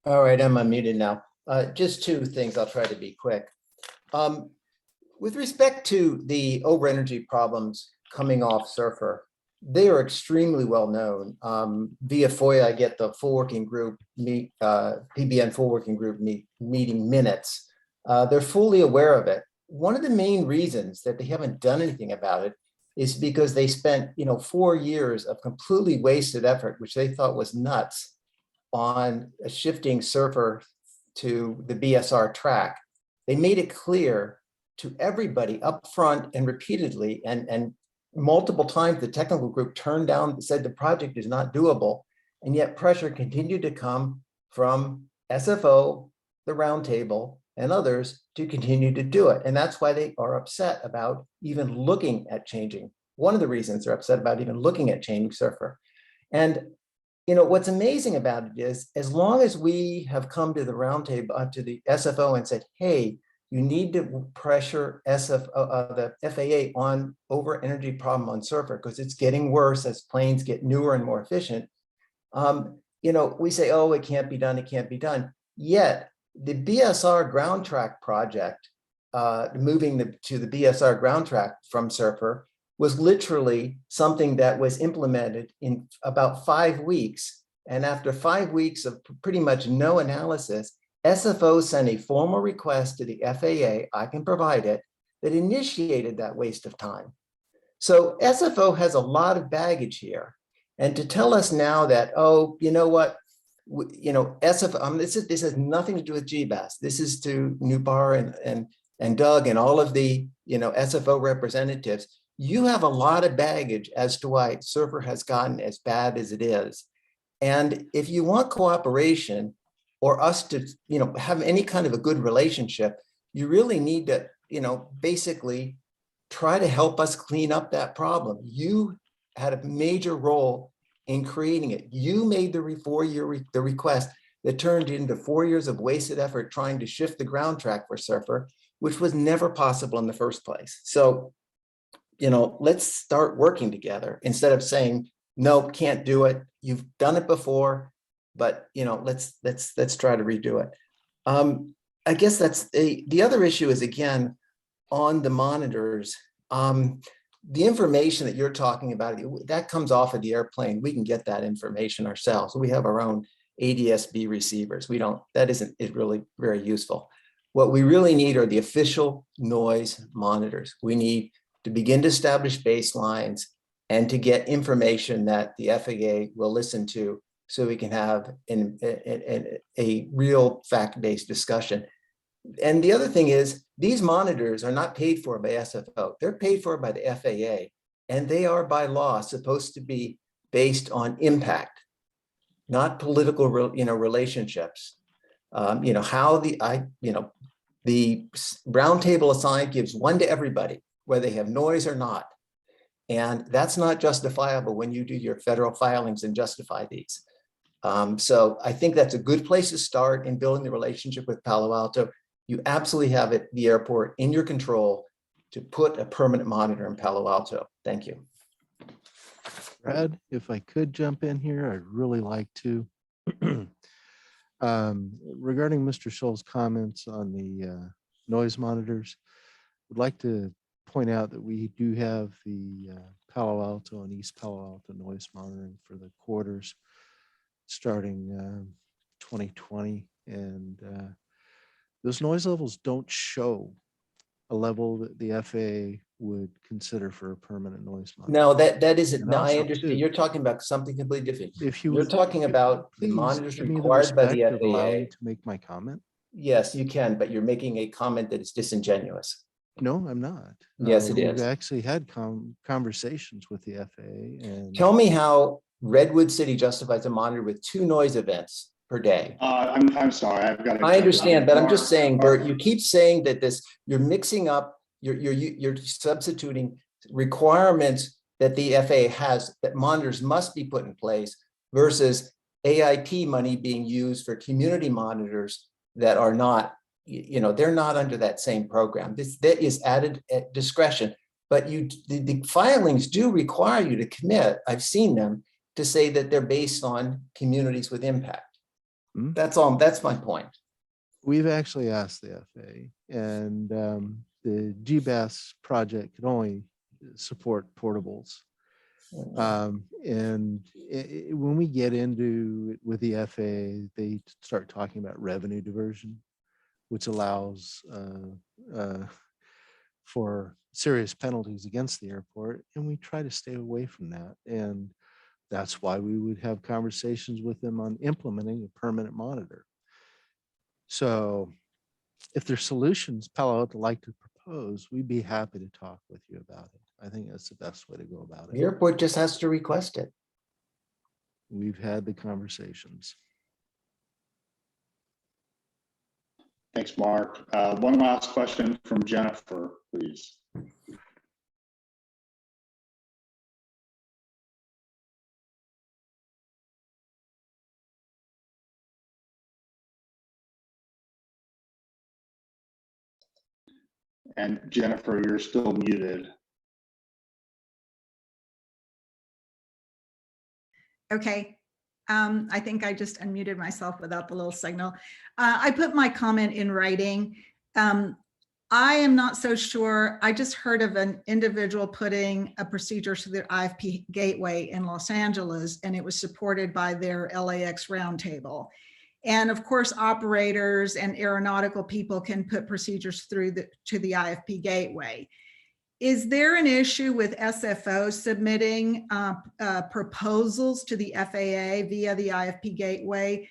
All right, I'm unmuted now. Just two things, I'll try to be quick. With respect to the over energy problems coming off Surfer, they are extremely well known. Via FOIA, I get the full working group PBN full working group meeting minutes. They're fully aware of it. One of the main reasons that they haven't done anything about it is because they spent 4 years of completely wasted effort, which they thought was nuts, on shifting Surfer to the BSR track. They made it clear to everybody up front and repeatedly, and multiple times the technical group turned down, said the project is not doable, and yet pressure continued to come from SFO, the roundtable, and others to continue to do it. And that's why they are upset about even looking at changing. One of the reasons they're upset about even looking at changing Surfer. And what's amazing about it is, as long as we have come to the roundtable, to the SFO and said, hey, you need to pressure the FAA on over energy problem on Surfer because it's getting worse as planes get newer and more efficient. We say, oh, it can't be done, it can't be done. Yet the BSR ground track project, moving to the BSR ground track from Surfer, was literally something that was implemented in about 5 weeks. And after 5 weeks of pretty much no analysis, SFO sent a formal request to the FAA, I can provide it, that initiated that waste of time. So SFO has a lot of baggage here. And to tell us now that, oh, you know what, SFO, this has nothing to do with GBAS. This is to Nupar and Doug and all of the SFO representatives. You have a lot of baggage as to why Surfer has gotten as bad as it is. And if you want cooperation or us to have any kind of a good relationship, you really need to basically try to help us clean up that problem. You had a major role in creating it. You made the request that turned into 4 years of wasted effort trying to shift the ground track for Surfer, which was never possible in the first place. So let's start working together instead of saying, no, can't do it. You've done it before, but let's try to redo it. I guess that's the other issue is, again, on the monitors. The information that you're talking about, that comes off of the airplane. We can get that information ourselves. We have our own ADS-B receivers. That isn't really very useful. What we really need are the official noise monitors. We need to begin to establish baselines and to get information that the FAA will listen to so we can have a real fact-based discussion. And the other thing is, these monitors are not paid for by SFO. They're paid for by the FAA, and they are by law supposed to be based on impact, not political relationships. How the roundtable assigned gives one to everybody, whether they have noise or not. And that's not justifiable when you do your federal filings and justify these. So I think that's a good place to start in building the relationship with Palo Alto. You absolutely have it, the airport, in your control to put a permanent monitor in Palo Alto. Thank you. Brad, if I could jump in here, I'd really like to. Regarding Mr. Scholl's comments on the noise monitors, I'd like to point out that we do have the Palo Alto and East Palo Alto noise monitoring for the quarters starting 2020, and those noise levels don't show a level that the FAA would consider for a permanent noise monitor. No, that isn't. And No, I also, understand. too, You're talking about something completely different. if you You're would talking about the please monitors give me the required by the respect of allowing me FAA. to make my comment. Yes, you can, but you're making a comment that is disingenuous. No, I'm not. Yes, it We've is. actually had conversations with the FAA, and Tell me how Redwood City justifies a monitor with 2 noise events per day. I'm sorry, I've got to. I understand, but I'm just saying, Mark, Bert, you keep saying that you're mixing up, you're substituting requirements that the FAA has, that monitors must be put in place versus AIP money being used for community monitors that are not, they're not under that same program. That is added at discretion, but the filings do require you to commit, I've seen them, to say that they're based on communities with impact. That's all, that's my point. we've actually asked the FAA, and the GBAS project can only support portables. When we get into it with the FAA, they start talking about revenue diversion, which allows for serious penalties against the airport, and we try to stay away from that. And that's why we would have conversations with them on implementing a permanent monitor. So if there's solutions Palo Alto would like to propose, we'd be happy to talk with you about it. I think that's the best way to go about The it. airport just has to request it. We've had the conversations. Thanks, Mark. One last question from Jennifer, please. And Jennifer, you're still muted. Okay. I think I just unmuted myself without the little signal. I put my comment in writing. I am not so sure. I just heard of an individual putting a procedure to the IFP gateway in Los Angeles, and it was supported by their LAX roundtable. And of course, operators and aeronautical people can put procedures through to the IFP gateway. Is there an issue with SFO submitting proposals to the FAA via the IFP gateway?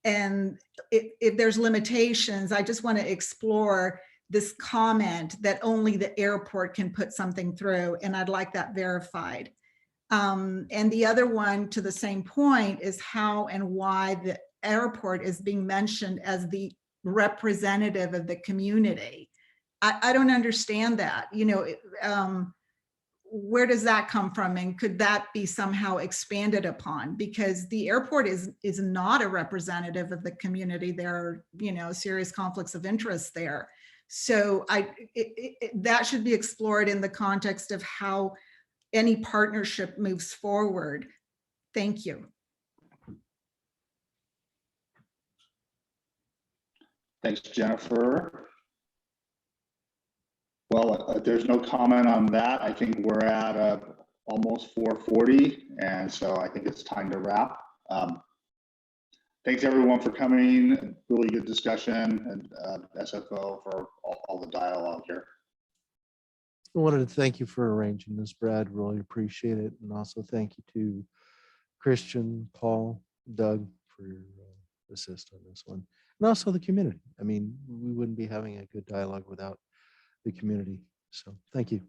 And if there's limitations, I just want to explore this comment that only the airport can put something through, and I'd like that verified. And the other one to the same point is how and why the airport is being mentioned as the representative of the community. I don't understand that. Where does that come from? And could that be somehow expanded upon? Because the airport is not a representative of the community. There are, serious conflicts of interest there. So that should be explored in the context of how any partnership moves forward. Thank you. Thanks, Jennifer. Well, if there's no comment on that, I think we're at almost 4:40, and so I think it's time to wrap. Thanks everyone for coming. Really good discussion, and SFO for all the dialogue here. I wanted to thank you for arranging this, Brad. Really appreciate it. And also thank you to Christian, Paul, Doug for your assist on this one. And also the community. I mean, we wouldn't be having a good dialogue without the community. So thank you.